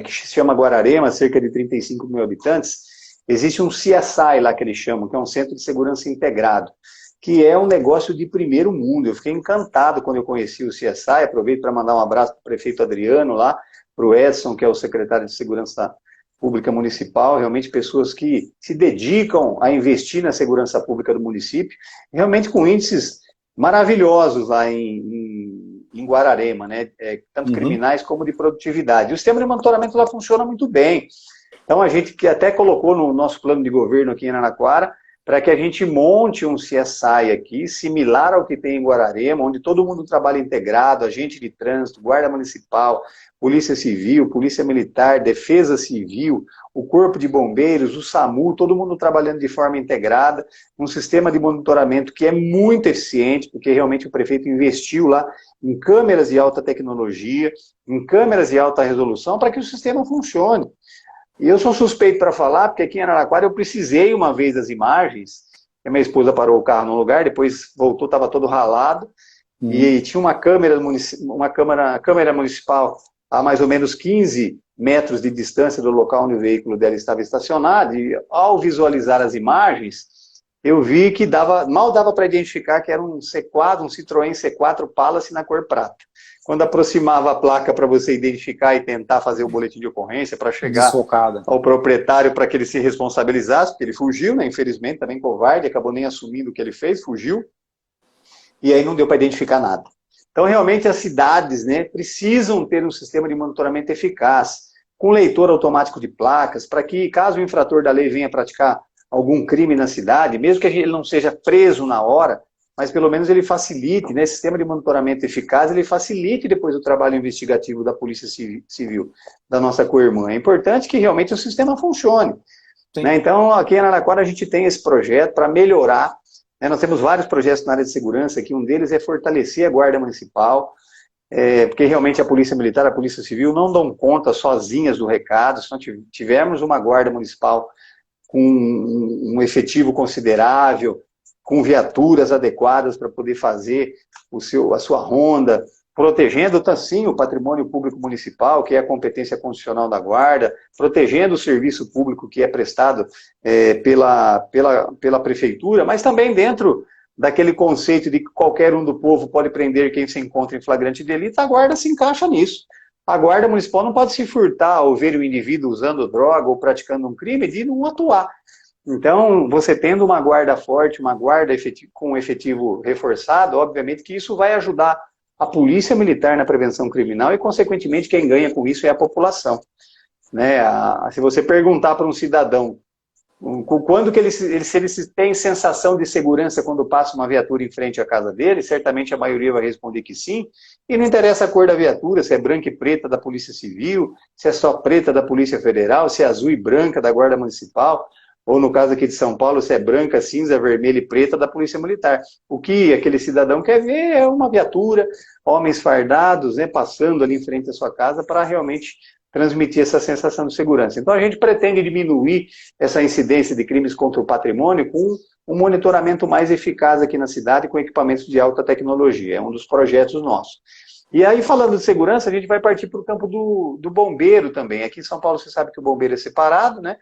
que se chama Guararema, cerca de 35 mil habitantes, existe um CSI lá que eles chamam, que é um Centro de Segurança Integrado, que é um negócio de primeiro mundo. Eu fiquei encantado quando eu conheci o CSI, aproveito para mandar um abraço para o prefeito Adriano lá, para o Edson, que é o secretário de Segurança Pública Municipal, realmente pessoas que se dedicam a investir na segurança pública do município, realmente com índices maravilhosos lá em Guararema, né? Tanto criminais como de produtividade. O sistema de monitoramento lá funciona muito bem. Então a gente que até colocou no nosso plano de governo aqui em Araraquara, para que a gente monte um CSI aqui, similar ao que tem em Guararema, onde todo mundo trabalha integrado, agente de trânsito, guarda municipal, polícia civil, polícia militar, defesa civil, o corpo de bombeiros, o SAMU, todo mundo trabalhando de forma integrada, um sistema de monitoramento que é muito eficiente, porque realmente o prefeito investiu lá em câmeras de alta tecnologia, em câmeras de alta resolução, para que o sistema funcione. E eu sou suspeito para falar, porque aqui em Araraquara eu precisei uma vez das imagens, a minha esposa parou o carro no lugar, depois voltou, estava todo ralado, e tinha uma câmera municipal a mais ou menos 15 metros de distância do local onde o veículo dela estava estacionado, e ao visualizar as imagens, eu vi que mal dava para identificar que era um C4, um Citroën C4 Palace na cor prata. Quando aproximava a placa para você identificar e tentar fazer o boletim de ocorrência para chegar Desfocada ao proprietário para que ele se responsabilizasse, porque ele fugiu, né? Infelizmente, também covarde, acabou nem assumindo o que ele fez, fugiu, e aí não deu para identificar nada. Então, realmente, as cidades, né, precisam ter um sistema de monitoramento eficaz, com leitor automático de placas, para que, caso o infrator da lei venha praticar algum crime na cidade, mesmo que ele não seja preso na hora, mas pelo menos ele facilite, né, esse sistema de monitoramento eficaz, ele facilite depois o trabalho investigativo da Polícia Civil, da nossa co-irmã. É importante que realmente o sistema funcione. Né? Então, aqui em Araraquara a gente tem esse projeto para melhorar, né? Nós temos vários projetos na área de segurança aqui, um deles é fortalecer a Guarda Municipal, porque realmente a Polícia Militar, a Polícia Civil não dão conta sozinhas do recado. Se não tivermos uma Guarda Municipal com um efetivo considerável, com viaturas adequadas para poder fazer a sua ronda, protegendo, sim, o patrimônio público municipal, que é a competência constitucional da Guarda, protegendo o serviço público que é prestado pela prefeitura, mas também dentro daquele conceito de que qualquer um do povo pode prender quem se encontra em flagrante delito, a Guarda se encaixa nisso. A Guarda Municipal não pode se furtar ao ver o indivíduo usando droga ou praticando um crime de não atuar. Então, você tendo uma guarda forte, uma guarda com efetivo reforçado, obviamente que isso vai ajudar a Polícia Militar na prevenção criminal e, consequentemente, quem ganha com isso é a população. Né? Se você perguntar para um cidadão quando que se ele tem sensação de segurança quando passa uma viatura em frente à casa dele, certamente a maioria vai responder que sim, e não interessa a cor da viatura, se é branca e preta da Polícia Civil, se é só preta da Polícia Federal, se é azul e branca da Guarda Municipal, ou no caso aqui de São Paulo, se é branca, cinza, vermelha e preta da Polícia Militar. O que aquele cidadão quer ver é uma viatura, homens fardados, né, passando ali em frente à sua casa para realmente transmitir essa sensação de segurança. Então a gente pretende diminuir essa incidência de crimes contra o patrimônio com um monitoramento mais eficaz aqui na cidade com equipamentos de alta tecnologia. É um dos projetos nossos. E aí, falando de segurança, a gente vai partir para o campo do bombeiro também. Aqui em São Paulo, você sabe que o bombeiro é separado, né?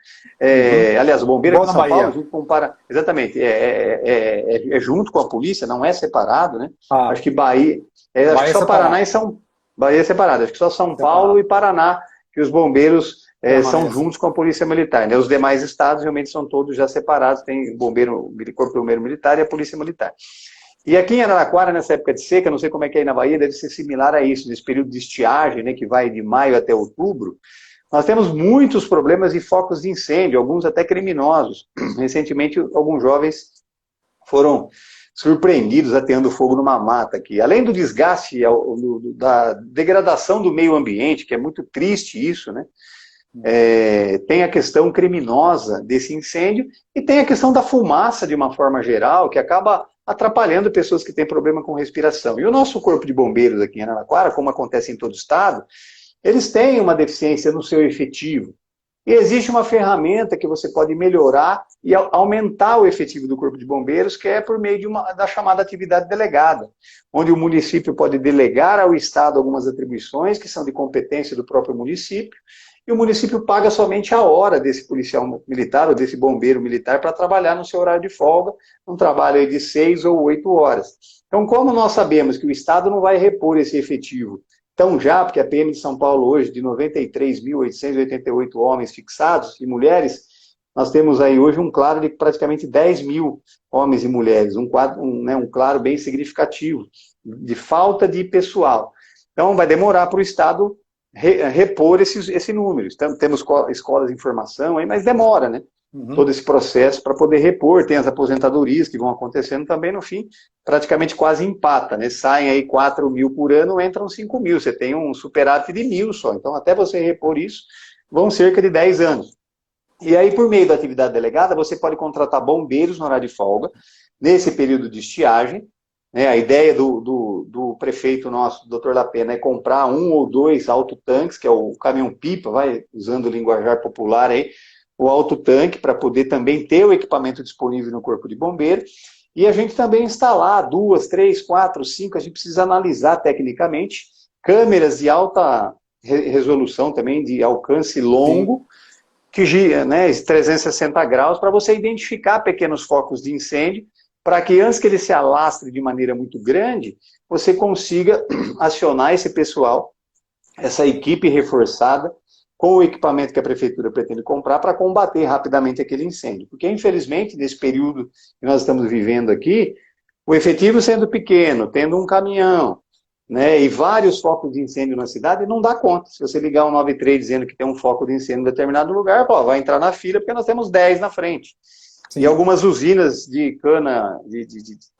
Aliás, o bombeiro aqui em São Paulo, junto com o exatamente, é junto com a polícia, não é separado, né? Acho que Bahia... acho que só Paraná e Bahia é separado. Acho que só São Paulo e Paraná, que os bombeiros são juntos com a Polícia Militar. Né? Os demais estados realmente são todos já separados, tem o Corpo de Bombeiro Militar e a Polícia Militar. E aqui em Araraquara, nessa época de seca, não sei como é que é aí na Bahia, deve ser similar a isso, nesse período de estiagem, né, que vai de maio até outubro, nós temos muitos problemas e focos de incêndio, alguns até criminosos. Recentemente, alguns jovens foram surpreendidos ateando fogo numa mata aqui. Além do desgaste, da degradação do meio ambiente, que é muito triste isso, né? Tem a questão criminosa desse incêndio e tem a questão da fumaça de uma forma geral, que acaba atrapalhando pessoas que têm problema com respiração. E o nosso corpo de bombeiros aqui em Araraquara, como acontece em todo o estado, eles têm uma deficiência no seu efetivo. E existe uma ferramenta que você pode melhorar e aumentar o efetivo do Corpo de Bombeiros, que é por meio da chamada atividade delegada, onde o município pode delegar ao Estado algumas atribuições que são de competência do próprio município, e o município paga somente a hora desse policial militar ou desse bombeiro militar para trabalhar no seu horário de folga, um trabalho de 6 ou 8 horas. Então, como nós sabemos que o Estado não vai repor esse efetivo tão já, porque a PM de São Paulo hoje, de 93.888 homens fixados e mulheres, nós temos aí hoje um claro de praticamente 10 mil homens e mulheres, um claro bem significativo, de falta de pessoal. Então vai demorar para o Estado repor esse número. Temos escolas de informação aí, mas demora, né? todo esse processo para poder repor, tem as aposentadorias que vão acontecendo também, no fim, praticamente quase empata, né? Saem aí 4 mil por ano, entram 5 mil, você tem um superávit de 1.000 só, então até você repor isso, vão cerca de 10 anos. E aí, por meio da atividade delegada, você pode contratar bombeiros no horário de folga, nesse período de estiagem, né? A ideia do prefeito nosso, doutor Lapena, é comprar 1 ou 2 autotanques, que é o caminhão-pipa, vai usando o linguajar popular aí, o autotanque, para poder também ter o equipamento disponível no Corpo de Bombeiro, e a gente também instalar 2, 3, 4, 5, a gente precisa analisar tecnicamente, câmeras de alta resolução também, de alcance longo, que gira, né, 360 graus, para você identificar pequenos focos de incêndio, para que antes que ele se alastre de maneira muito grande, você consiga acionar esse pessoal, essa equipe reforçada, com o equipamento que a prefeitura pretende comprar para combater rapidamente aquele incêndio. Porque, infelizmente, nesse período que nós estamos vivendo aqui, o efetivo sendo pequeno, tendo um caminhão, né, e vários focos de incêndio na cidade, não dá conta. Se você ligar o 93 dizendo que tem um foco de incêndio em determinado lugar, pô, vai entrar na fila porque nós temos 10 na frente. Sim. E algumas usinas de cana,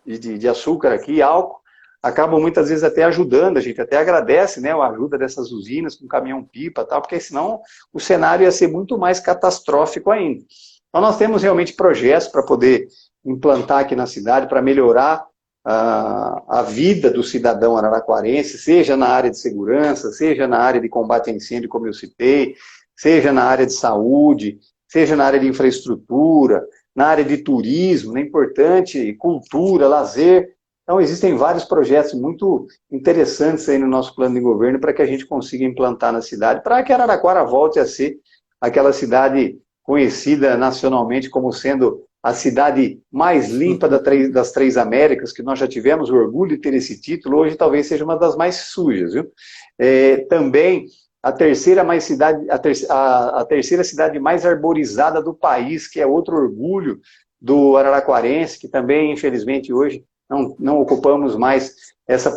de açúcar aqui, álcool, acabam muitas vezes até ajudando, a gente até agradece, né, a ajuda dessas usinas com caminhão-pipa e tal, porque senão o cenário ia ser muito mais catastrófico ainda. Então nós temos realmente projetos para poder implantar aqui na cidade, para melhorar a vida do cidadão araraquarense, seja na área de segurança, seja na área de combate a incêndio, como eu citei, seja na área de saúde, seja na área de infraestrutura, na área de turismo, né, importante, cultura, lazer. Então, existem vários projetos muito interessantes aí no nosso plano de governo para que a gente consiga implantar na cidade, para que Araraquara volte a ser aquela cidade conhecida nacionalmente como sendo a cidade mais limpa das 3 Américas, que nós já tivemos o orgulho de ter esse título, hoje talvez seja uma das mais sujas, viu? Também a terceira cidade mais arborizada do país, que é outro orgulho do araraquarense, que também, infelizmente, hoje não ocupamos mais essa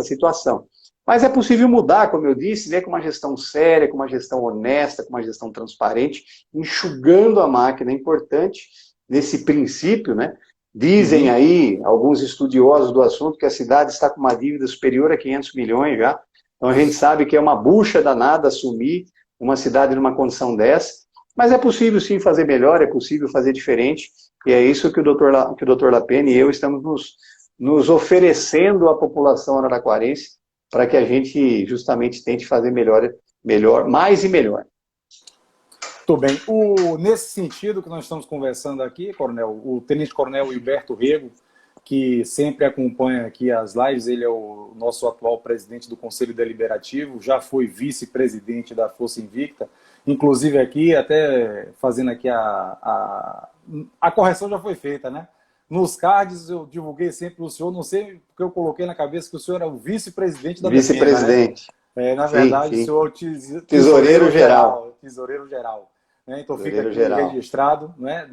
situação. Mas é possível mudar, como eu disse, né, com uma gestão séria, com uma gestão honesta, com uma gestão transparente, enxugando a máquina. É importante nesse princípio, né? Dizem aí, alguns estudiosos do assunto, que a cidade está com uma dívida superior a 500 milhões já. Então a gente sabe que é uma bucha danada assumir uma cidade numa condição dessa, mas é possível sim fazer melhor, é possível fazer diferente, e é isso que o Dr. Lapena e eu estamos nos oferecendo à população araraquarense, para que a gente justamente tente fazer melhor, mais e melhor. Muito bem. Nesse sentido que nós estamos conversando aqui, Coronel, o Tenente-Coronel Hilberto Rego, que sempre acompanha aqui as lives, ele é o nosso atual presidente do Conselho Deliberativo, já foi vice-presidente da Força Invicta, inclusive aqui, até fazendo aqui a correção já foi feita, né? Nos cards eu divulguei sempre o senhor, não sei porque eu coloquei na cabeça que o senhor era o vice-presidente da defesa. Vice-presidente. Né? Na verdade, sim. O senhor tesoureiro geral. Tesoureiro geral. Né? Então fica aqui registrado, né,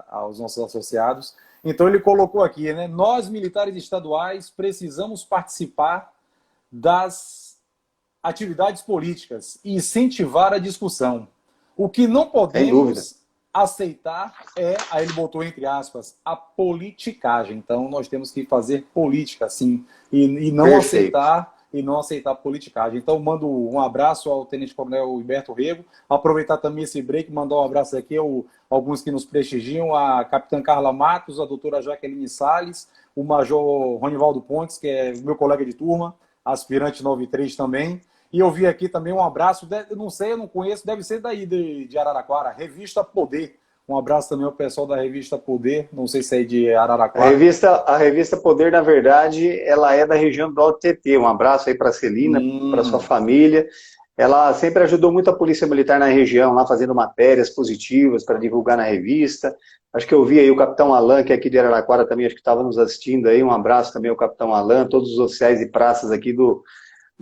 aos nossos associados. Então ele colocou aqui, né, nós militares estaduais precisamos participar das atividades políticas e incentivar a discussão. O que não podemos aceitar aí ele botou entre aspas, a politicagem. Então nós temos que fazer política, sim, e não aceitar politicagem. Então mando um abraço ao Tenente-Coronel Hilberto Rego, aproveitar também esse break, mandar um abraço aqui alguns que nos prestigiam, a Capitã Carla Matos, a doutora Jaqueline Salles, o Major Ronivaldo Pontes, que é meu colega de turma, aspirante 93 também. E eu vi aqui também um abraço, não sei, eu não conheço, deve ser daí de Araraquara, Revista Poder. Um abraço também ao pessoal da Revista Poder, não sei se é de Araraquara. A Revista Poder, na verdade, ela é da região do Alto Tietê. Um abraço aí para a Celina, para sua família. Ela sempre ajudou muito a Polícia Militar na região, lá fazendo matérias positivas para divulgar na revista. Acho que eu vi aí o Capitão Alan, que é aqui de Araraquara também, acho que estava nos assistindo aí. Um abraço também ao Capitão Alan, todos os oficiais e praças aqui do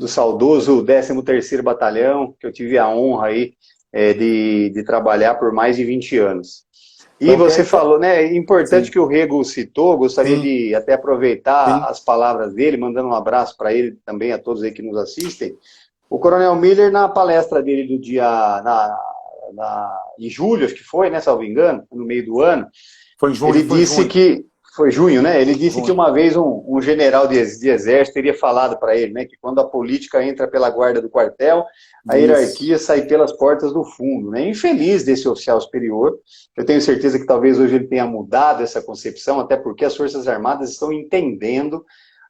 saudoso 13º Batalhão, que eu tive a honra aí de trabalhar por mais de 20 anos. E então, você falou, né, é importante que o Rego citou, gostaria de até aproveitar as palavras dele, mandando um abraço para ele também, a todos aí que nos assistem. O Coronel Miller, na palestra dele do dia, em julho, acho que foi, né, salvo engano, no meio do ano, Foi em junho, ele disse que, foi junho, né, ele disse que uma vez um general de exército teria falado para ele, né, que quando a política entra pela guarda do quartel, a hierarquia sai pelas portas do fundo, né, infeliz desse oficial superior. Eu tenho certeza que talvez hoje ele tenha mudado essa concepção, até porque as Forças Armadas estão entendendo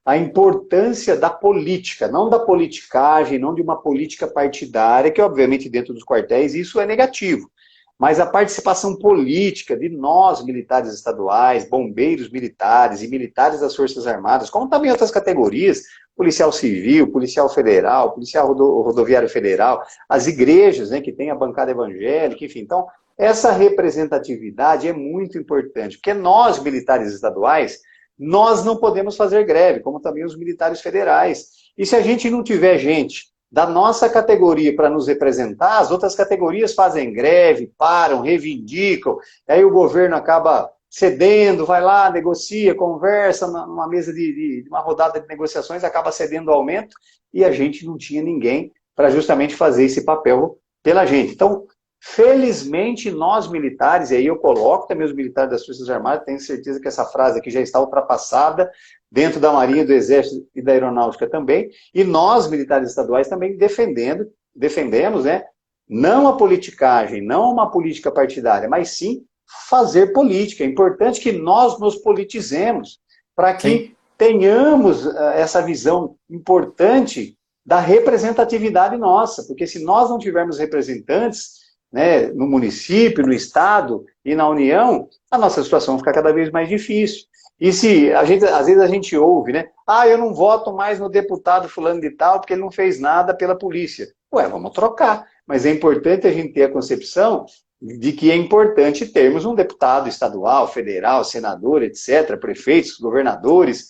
a importância da política, não da politicagem, não de uma política partidária, que obviamente dentro dos quartéis isso é negativo, mas a participação política de nós, militares estaduais, bombeiros militares e militares das Forças Armadas, como também outras categorias, policial civil, policial federal, policial rodoviário federal, as igrejas, né, que tem a bancada evangélica, enfim. Então, essa representatividade é muito importante, porque nós, militares estaduais, nós não podemos fazer greve, como também os militares federais. E se a gente não tiver gente da nossa categoria para nos representar, as outras categorias fazem greve, param, reivindicam, aí o governo acaba cedendo, vai lá, negocia, conversa, numa mesa de uma rodada de negociações, acaba cedendo o aumento, e a gente não tinha ninguém para justamente fazer esse papel pela gente. Então, felizmente, nós militares, e aí eu coloco também os militares das Forças Armadas, tenho certeza que essa frase aqui já está ultrapassada dentro da Marinha, do Exército e da Aeronáutica também, e nós, militares estaduais, também defendemos, né, não a politicagem, não uma política partidária, mas sim fazer política. É importante que nós nos politizemos, para que tenhamos essa visão importante da representatividade nossa, porque se nós não tivermos representantes, né, no município, no estado e na União, a nossa situação fica cada vez mais difícil. E se às vezes a gente ouve, né? Ah, eu não voto mais no deputado fulano de tal porque ele não fez nada pela polícia. Ué, vamos trocar. Mas é importante a gente ter a concepção de que é importante termos um deputado estadual, federal, senador, etc., prefeitos, governadores,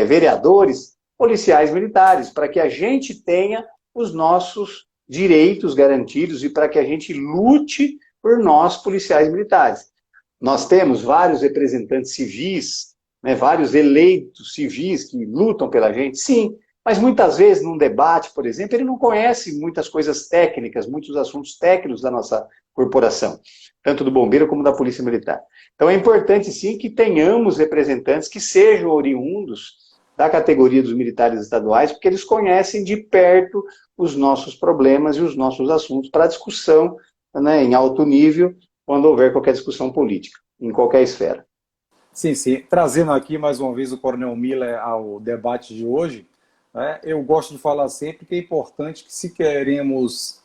vereadores, policiais militares, para que a gente tenha os nossos direitos garantidos e para que a gente lute por nós, policiais militares. Nós temos vários representantes civis, né, vários eleitos civis que lutam pela gente, sim, mas muitas vezes num debate, por exemplo, ele não conhece muitas coisas técnicas, muitos assuntos técnicos da nossa corporação, tanto do bombeiro como da polícia militar. Então é importante sim que tenhamos representantes que sejam oriundos da categoria dos militares estaduais, porque eles conhecem de perto os nossos problemas e os nossos assuntos para discussão, né, em alto nível, quando houver qualquer discussão política, em qualquer esfera. Sim, sim. Trazendo aqui mais uma vez o Coronel Miller ao debate de hoje, né, eu gosto de falar sempre que é importante que, se queremos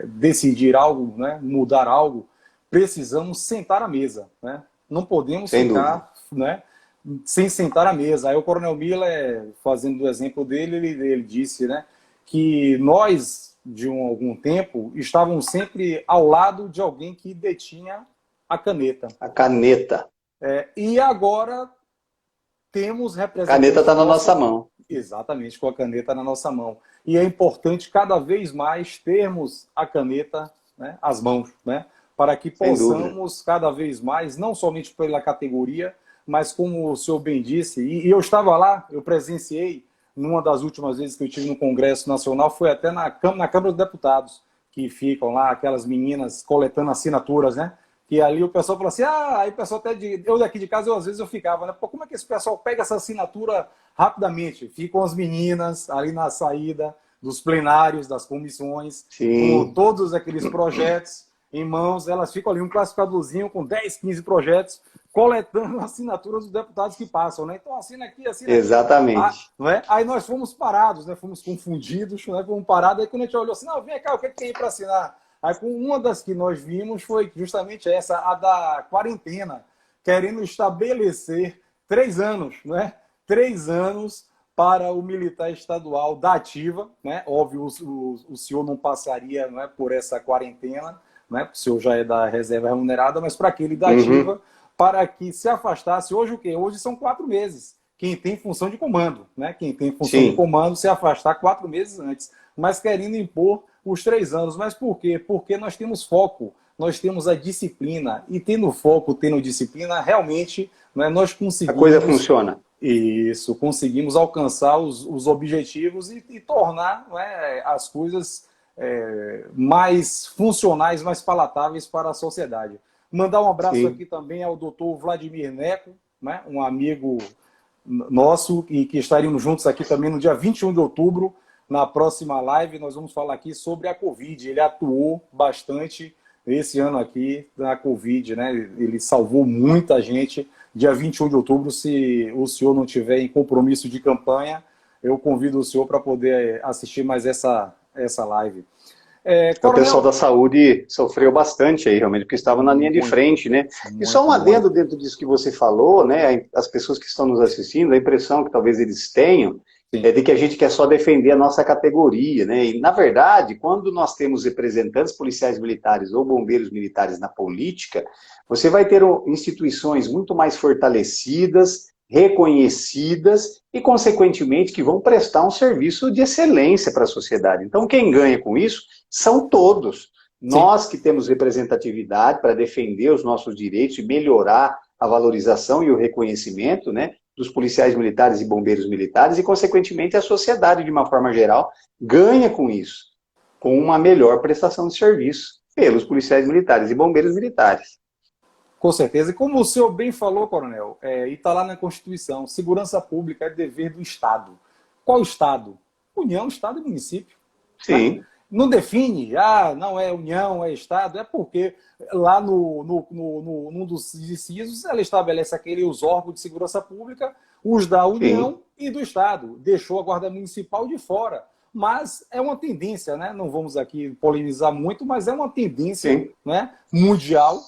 decidir algo, né, mudar algo, precisamos sentar à mesa. Né? Não podemos ficar, né, sem sentar à mesa. Aí o Coronel Miller, fazendo o exemplo dele, ele disse, né, que nós, de algum tempo, estávamos sempre ao lado de alguém que detinha a caneta. A caneta. E agora temos representantes... A caneta está na nossa mão. Exatamente, com a caneta na nossa mão. E é importante cada vez mais termos a caneta, né, às mãos, né, para que possamos cada vez mais, não somente pela categoria, mas como o senhor bem disse, e eu estava lá, eu presenciei, numa das últimas vezes que eu estive no Congresso Nacional, foi até na Câmara dos Deputados, que ficam lá, aquelas meninas coletando assinaturas, né? Que ali o pessoal fala assim, aí o pessoal até, eu daqui de casa, às vezes eu ficava, né? Pô, como é que esse pessoal pega essa assinatura rapidamente? Ficam as meninas ali na saída dos plenários, das comissões, com todos aqueles projetos em mãos, elas ficam ali um classificadorzinho com 10, 15 projetos, coletando assinaturas dos deputados que passam, né? Então assina aqui, assina aqui. Exatamente. Não é? Aí nós fomos parados, né? Fomos confundidos, né? Fomos parados, aí quando a gente olhou assim, não, vem cá, o que tem para assinar? Aí uma das que nós vimos foi justamente essa, a da quarentena, querendo estabelecer 3 anos, né? 3 anos para o militar estadual da ativa, né? Óbvio, o senhor não passaria, não é, por essa quarentena, né? O senhor já é da reserva remunerada, mas para aquele da ativa, para que se afastasse. Hoje o quê? Hoje são 4 meses. Quem tem função de comando, né? Quem tem função de comando se afastar 4 meses antes, mas querendo impor os 3 anos. Mas por quê? Porque nós temos foco, nós temos a disciplina, e tendo foco, tendo disciplina, realmente, né, nós conseguimos... A coisa funciona. Isso, conseguimos alcançar os objetivos e tornar, né, as coisas mais funcionais, mais palatáveis para a sociedade. Mandar um abraço Sim. aqui também ao doutor Vladimir Neco, né, um amigo nosso, e que estaríamos juntos aqui também no dia 21 de outubro, na próxima live. Nós vamos falar aqui sobre a Covid. Ele atuou bastante esse ano aqui na Covid, né? Ele salvou muita gente. Dia 21 de outubro, se o senhor não tiver em compromisso de campanha, eu convido o senhor para poder assistir mais essa live. O Coronel... pessoal da saúde sofreu bastante aí, realmente, porque estavam na linha de frente, né? E só um adendo dentro disso que você falou, né? As pessoas que estão nos assistindo, a impressão que talvez eles tenham é de que a gente quer só defender a nossa categoria, né? E, na verdade, quando nós temos representantes policiais militares ou bombeiros militares na política, você vai ter instituições muito mais fortalecidas, reconhecidas e, consequentemente, que vão prestar um serviço de excelência para a sociedade. Então, quem ganha com isso são todos. Nós que temos representatividade para defender os nossos direitos e melhorar a valorização e o reconhecimento, né, dos policiais militares e bombeiros militares e, consequentemente, a sociedade, de uma forma geral, ganha com isso, com uma melhor prestação de serviço pelos policiais militares e bombeiros militares. Com certeza. E como o senhor bem falou, coronel, e está lá na Constituição, segurança pública é dever do Estado. Qual Estado? União, Estado e município. Sim. Né? Não define, não é União, é Estado, é porque lá num dos incisos ela estabelece os órgãos de segurança pública, os da União e do Estado. Deixou a Guarda Municipal de fora. Mas é uma tendência, né? Não vamos aqui polemizar muito, mas é uma tendência, né, mundial,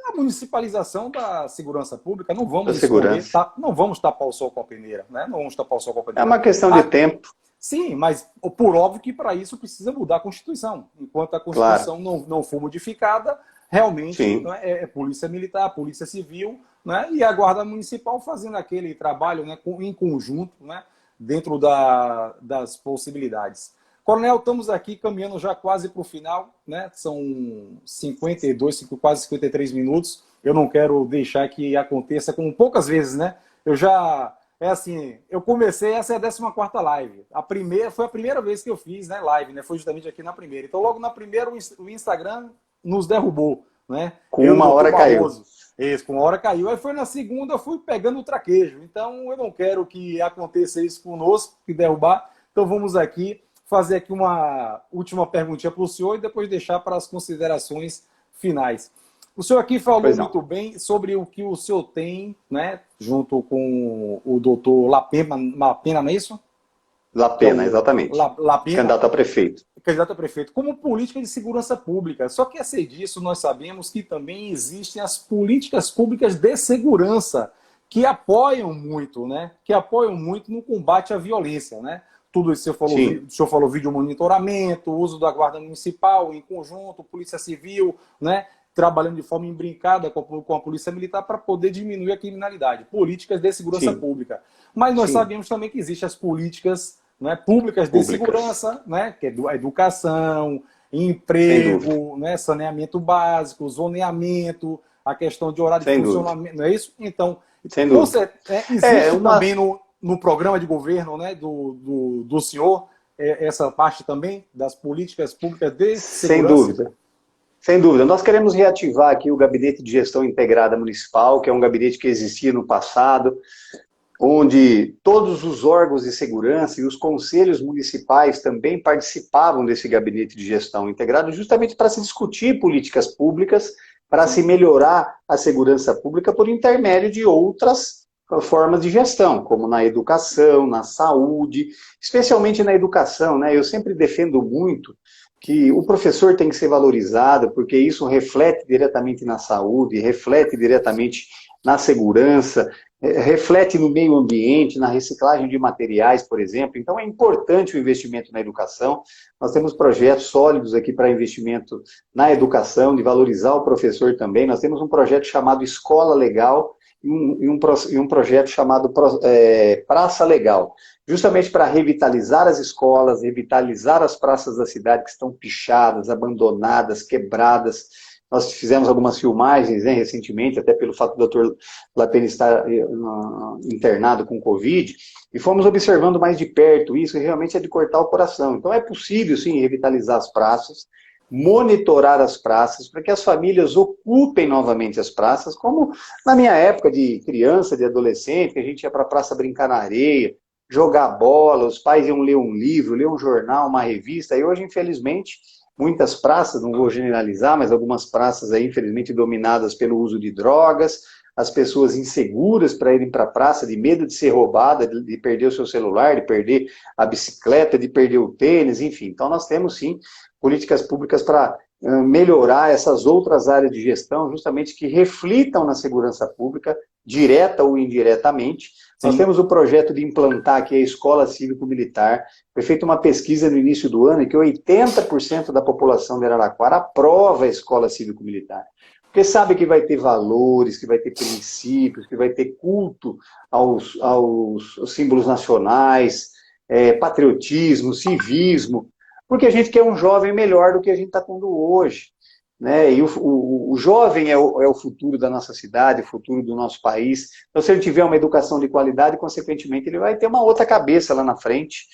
a municipalização da segurança pública. Não vamos esconder, não vamos tapar o sol com a peneira, né? Não vamos tapar o sol com a peneira. É uma questão de tempo. Sim, mas por óbvio que para isso precisa mudar a Constituição. Enquanto a Constituição não for modificada, realmente é Polícia Militar, Polícia Civil, né, e a Guarda Municipal fazendo aquele trabalho, né, em conjunto, né, dentro das possibilidades. Coronel, estamos aqui caminhando já quase para o final, né? São 52, quase 53 minutos. Eu não quero deixar que aconteça como poucas vezes, né? Eu comecei, essa é a 14ª live. Foi a primeira vez que eu fiz, né, live, né? Foi justamente aqui na primeira. Então, logo na primeira, o Instagram nos derrubou, né? Com uma hora caiu. Isso, com uma hora caiu. Aí foi na segunda, eu fui pegando o traquejo. Então, eu não quero que aconteça isso conosco, que derrubar. Então, vamos aqui fazer aqui uma última perguntinha para o senhor e depois deixar para as considerações finais. O senhor aqui falou muito bem sobre o que o senhor tem, né, junto com o doutor Lapena, não é isso? Lapena, exatamente. Lapena, candidato a prefeito. Candidato a prefeito, como política de segurança pública. Só que, a ser disso, nós sabemos que também existem as políticas públicas de segurança que apoiam muito, né? Que apoiam muito no combate à violência, né? Tudo isso o senhor falou vídeo monitoramento, uso da Guarda Municipal em conjunto, Polícia Civil, né? Trabalhando de forma imbrincada com a Polícia Militar para poder diminuir a criminalidade. Políticas de segurança pública. Mas nós sabemos também que existem as políticas, né, públicas de segurança, né, que é a educação, emprego, né, saneamento básico, zoneamento, a questão de horário de funcionamento, não é isso? Então, existe também no programa de governo, né, do senhor, essa parte também das políticas públicas de segurança? Sem dúvida. Nós queremos reativar aqui o Gabinete de Gestão Integrada Municipal, que é um gabinete que existia no passado, onde todos os órgãos de segurança e os conselhos municipais também participavam desse Gabinete de Gestão Integrada, justamente para se discutir políticas públicas, para se melhorar a segurança pública por intermédio de outras formas de gestão, como na educação, na saúde, especialmente na educação, né? Eu sempre defendo muito que o professor tem que ser valorizado, porque isso reflete diretamente na saúde, reflete diretamente na segurança, reflete no meio ambiente, na reciclagem de materiais, por exemplo. Então é importante o investimento na educação. Nós temos projetos sólidos aqui para investimento na educação, de valorizar o professor também. Nós temos um projeto chamado Escola Legal e um projeto chamado Praça Legal, justamente para revitalizar as escolas, revitalizar as praças da cidade que estão pichadas, abandonadas, quebradas, Nós fizemos algumas filmagens, né, recentemente, até pelo fato do Dr. Lapene estar internado com Covid, e fomos observando mais de perto isso, e realmente é de cortar o coração. Então é possível, sim, revitalizar as praças, monitorar as praças, para que as famílias ocupem novamente as praças, como na minha época de criança, de adolescente, que a gente ia para a praça brincar na areia, jogar bola, os pais iam ler um livro, ler um jornal, uma revista, e hoje, infelizmente, muitas praças, não vou generalizar, mas algumas praças aí, infelizmente, dominadas pelo uso de drogas, as pessoas inseguras para irem para a praça, de medo de ser roubada, de perder o seu celular, de perder a bicicleta, de perder o tênis, enfim. Então nós temos sim políticas públicas para melhorar essas outras áreas de gestão, justamente que reflitam na segurança pública, direta ou indiretamente. Sim. Nós temos o projeto de implantar aqui a Escola Cívico-Militar. Foi feita uma pesquisa no início do ano em que 80% da população de Araraquara aprova a Escola Cívico-Militar. Porque sabe que vai ter valores, que vai ter princípios, que vai ter culto aos símbolos nacionais, patriotismo, civismo, porque a gente quer um jovem melhor do que a gente está tendo hoje. Né? E o jovem é o futuro da nossa cidade, o futuro do nosso país. Então, se ele tiver uma educação de qualidade, consequentemente, ele vai ter uma outra cabeça lá na frente.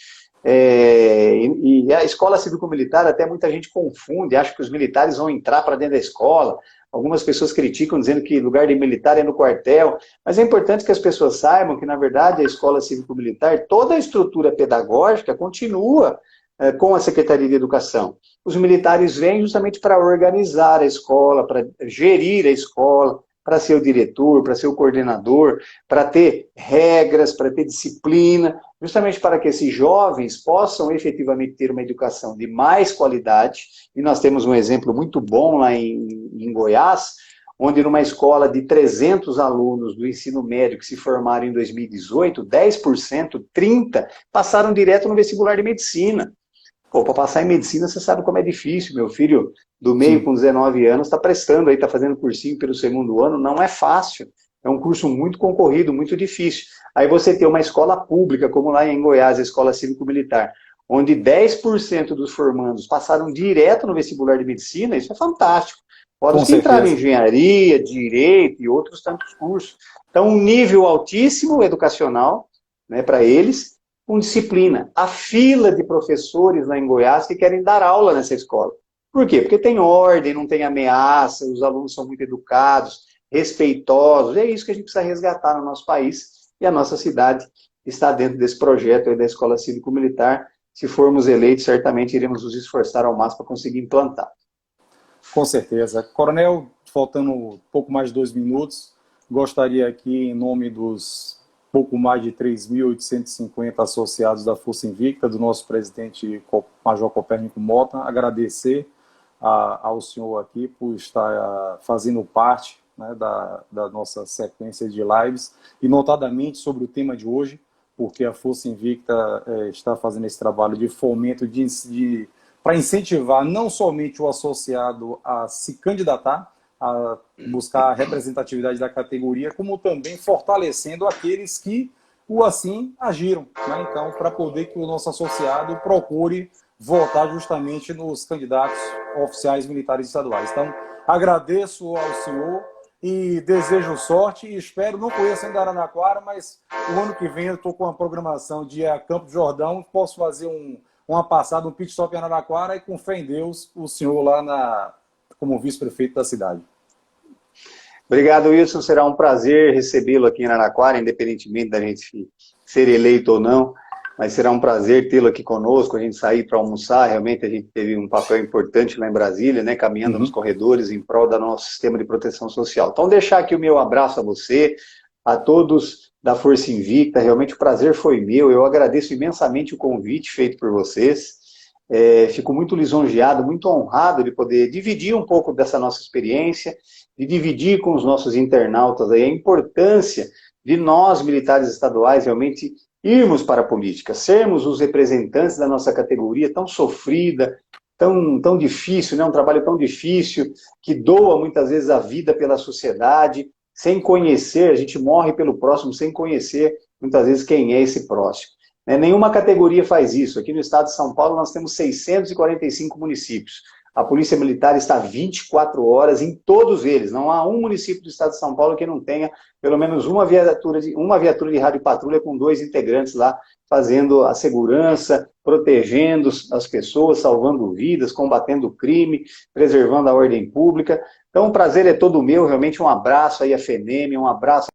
E a escola cívico-militar, até muita gente confunde, acha que os militares vão entrar para dentro da escola. Algumas pessoas criticam, dizendo que lugar de militar é no quartel, mas é importante que as pessoas saibam que, na verdade, a escola cívico-militar, toda a estrutura pedagógica continua com a Secretaria de Educação. Os militares vêm justamente para organizar a escola, para gerir a escola, para ser o diretor, para ser o coordenador, para ter regras, para ter disciplina, justamente para que esses jovens possam efetivamente ter uma educação de mais qualidade. E nós temos um exemplo muito bom lá em Goiás, onde numa escola de 300 alunos do ensino médio que se formaram em 2018, 10%, 30%, passaram direto no vestibular de medicina. Pô, para passar em medicina, você sabe como é difícil. Meu filho do meio, com 19 anos, está prestando aí, está fazendo cursinho pelo segundo ano, não é fácil. É um curso muito concorrido, muito difícil. Aí você tem uma escola pública, como lá em Goiás, a Escola Cívico-Militar, onde 10% dos formandos passaram direto no vestibular de medicina, isso é fantástico. Fora os que entraram em engenharia, direito e outros tantos cursos. Então, um nível altíssimo educacional, né, para eles, com disciplina. A fila de professores lá em Goiás que querem dar aula nessa escola. Por quê? Porque tem ordem, não tem ameaça, os alunos são muito educados, respeitosos. É isso que a gente precisa resgatar no nosso país. E a nossa cidade está dentro desse projeto aí da Escola Cívico-Militar. Se formos eleitos, certamente iremos nos esforçar ao máximo para conseguir implantar. Com certeza. Coronel, faltando pouco mais de 2 minutos, gostaria aqui, em nome dos pouco mais de 3.850 associados da Força Invicta, do nosso presidente Major Copérnico Mota, agradecer ao senhor aqui por estar fazendo parte, né, da nossa sequência de lives, e notadamente sobre o tema de hoje, porque a Força Invicta está fazendo esse trabalho de fomento para incentivar não somente o associado a se candidatar, a buscar a representatividade da categoria, como também fortalecendo aqueles que assim agiram, né? Então, para poder que o nosso associado procure votar justamente nos candidatos oficiais militares estaduais. Então, agradeço ao senhor e desejo sorte e espero, não conheço ainda Araraquara, mas o ano que vem eu estou com a programação de Campo de Jordão, posso fazer uma passada, um pit stop em Araraquara e, com fé em Deus, o senhor lá como vice-prefeito da cidade. Obrigado, Wilson. Será um prazer recebê-lo aqui em Araraquara, independentemente da gente ser eleito ou não, mas será um prazer tê-lo aqui conosco, a gente sair para almoçar. Realmente a gente teve um papel importante lá em Brasília, né, caminhando nos corredores em prol do nosso sistema de proteção social. Então, deixar aqui o meu abraço a você, a todos da Força Invicta. Realmente o prazer foi meu. Eu agradeço imensamente o convite feito por vocês. Fico muito lisonjeado, muito honrado de poder dividir um pouco dessa nossa experiência, de dividir com os nossos internautas aí a importância de nós, militares estaduais, realmente irmos para a política, sermos os representantes da nossa categoria tão sofrida, tão difícil, né? Um trabalho tão difícil, que doa muitas vezes a vida pela sociedade, sem conhecer, a gente morre pelo próximo, sem conhecer muitas vezes quem é esse próximo. Nenhuma categoria faz isso. Aqui no estado de São Paulo nós temos 645 municípios. A Polícia Militar está 24 horas em todos eles. Não há um município do estado de São Paulo que não tenha pelo menos uma viatura de rádio patrulha com 2 integrantes lá, fazendo a segurança, protegendo as pessoas, salvando vidas, combatendo o crime, preservando a ordem pública. Então o prazer é todo meu, realmente um abraço aí à FENEM, um abraço